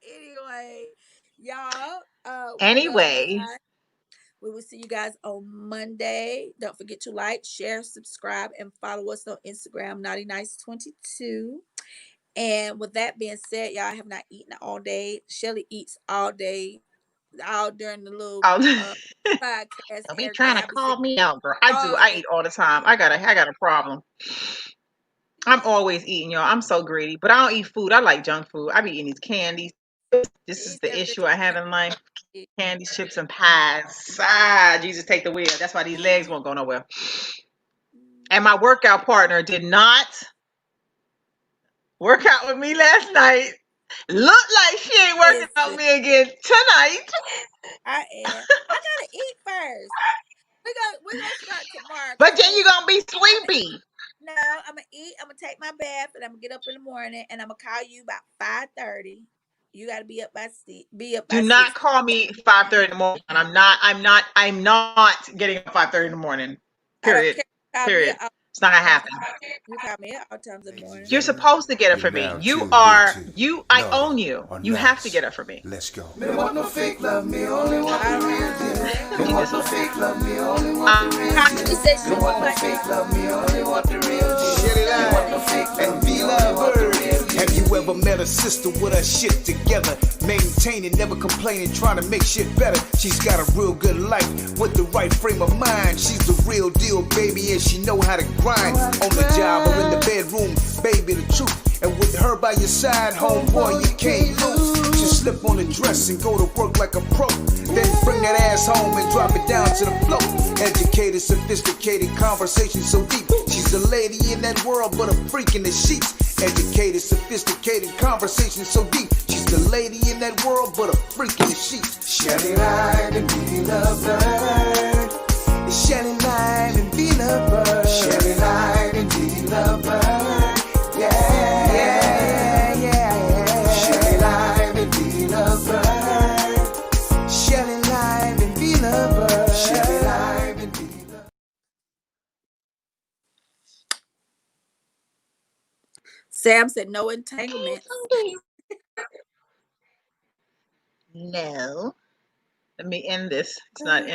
anyway, y'all, we love you Anyway, guys. We will see you guys on Monday. Don't forget to like, share, subscribe, and follow us on Instagram, Naughty Nice 22. And with that being said, y'all, I have not eaten all day. Shelly eats all day, all during the little I'll, podcast. don't be Everything trying to happens to call me out, girl. I do. I starving. eat all the time. I got a problem. I'm always eating, y'all. I'm so greedy, but I don't eat food. I like junk food. I be eating these candies. This She is eats the everything issue I she have can in life. eat. Candies, chips, and pies. Ah, Jesus, take the wheel. That's why these legs won't go nowhere. And my workout partner did not work out with me last night. Look like she ain't working out with Listen, me again tonight. I am. I gotta eat first. We're gonna start tomorrow But because then you're listen, gonna be I'm gonna sleepy. no, I'm gonna eat. I'm gonna take my bath, and I'm gonna get up in the morning, and I'm gonna call you about 5:30. You gotta be up by six. Be up Do by not 6. call me 5:30 in the morning. I'm not getting up 5:30 in the morning. I don't Period. care. Call me Period. at all It's not gonna times. happen. You call me at all times in the Ladies and morning. You're gentlemen, supposed to get up you're for me. now tuned into I Naughty own you. or You have to Nice. get up for me. Let's go. Me want no fake love, me only want I the don't real know. deal. Let me Me get want this no on. fake love, me only want the real She deal. said Me she want no want fake love, me only want the real deal. she Me want no fake love, me only want the real deal. Have you ever met a sister with her shit together? Maintaining, never complaining, trying to make shit better. She's got a real good life with the right frame of mind. She's the real deal, baby, and she know how to grind. On the job or in the bedroom, baby, the truth. And with her by your side, homeboy, you can't lose. Just slip on the dress and go to work like a pro. Then bring that ass home and drop it down to the floor. Educated, sophisticated, conversation so deep. She's a lady in that world, but a freak in the sheets. Educated, sophisticated, conversation so deep. She's the lady in that world, but a freak in the sheets. Shelly Light and be lovebird. Shelly Lime and be lovebird. Shelly Light and be lovebird. Yeah, yeah, yeah. Shelly Light and be lovebird. Shelly Lime and be lovebird. Shelly Light and be lovebird. Sam said no entanglements. No. Let me end this. It's not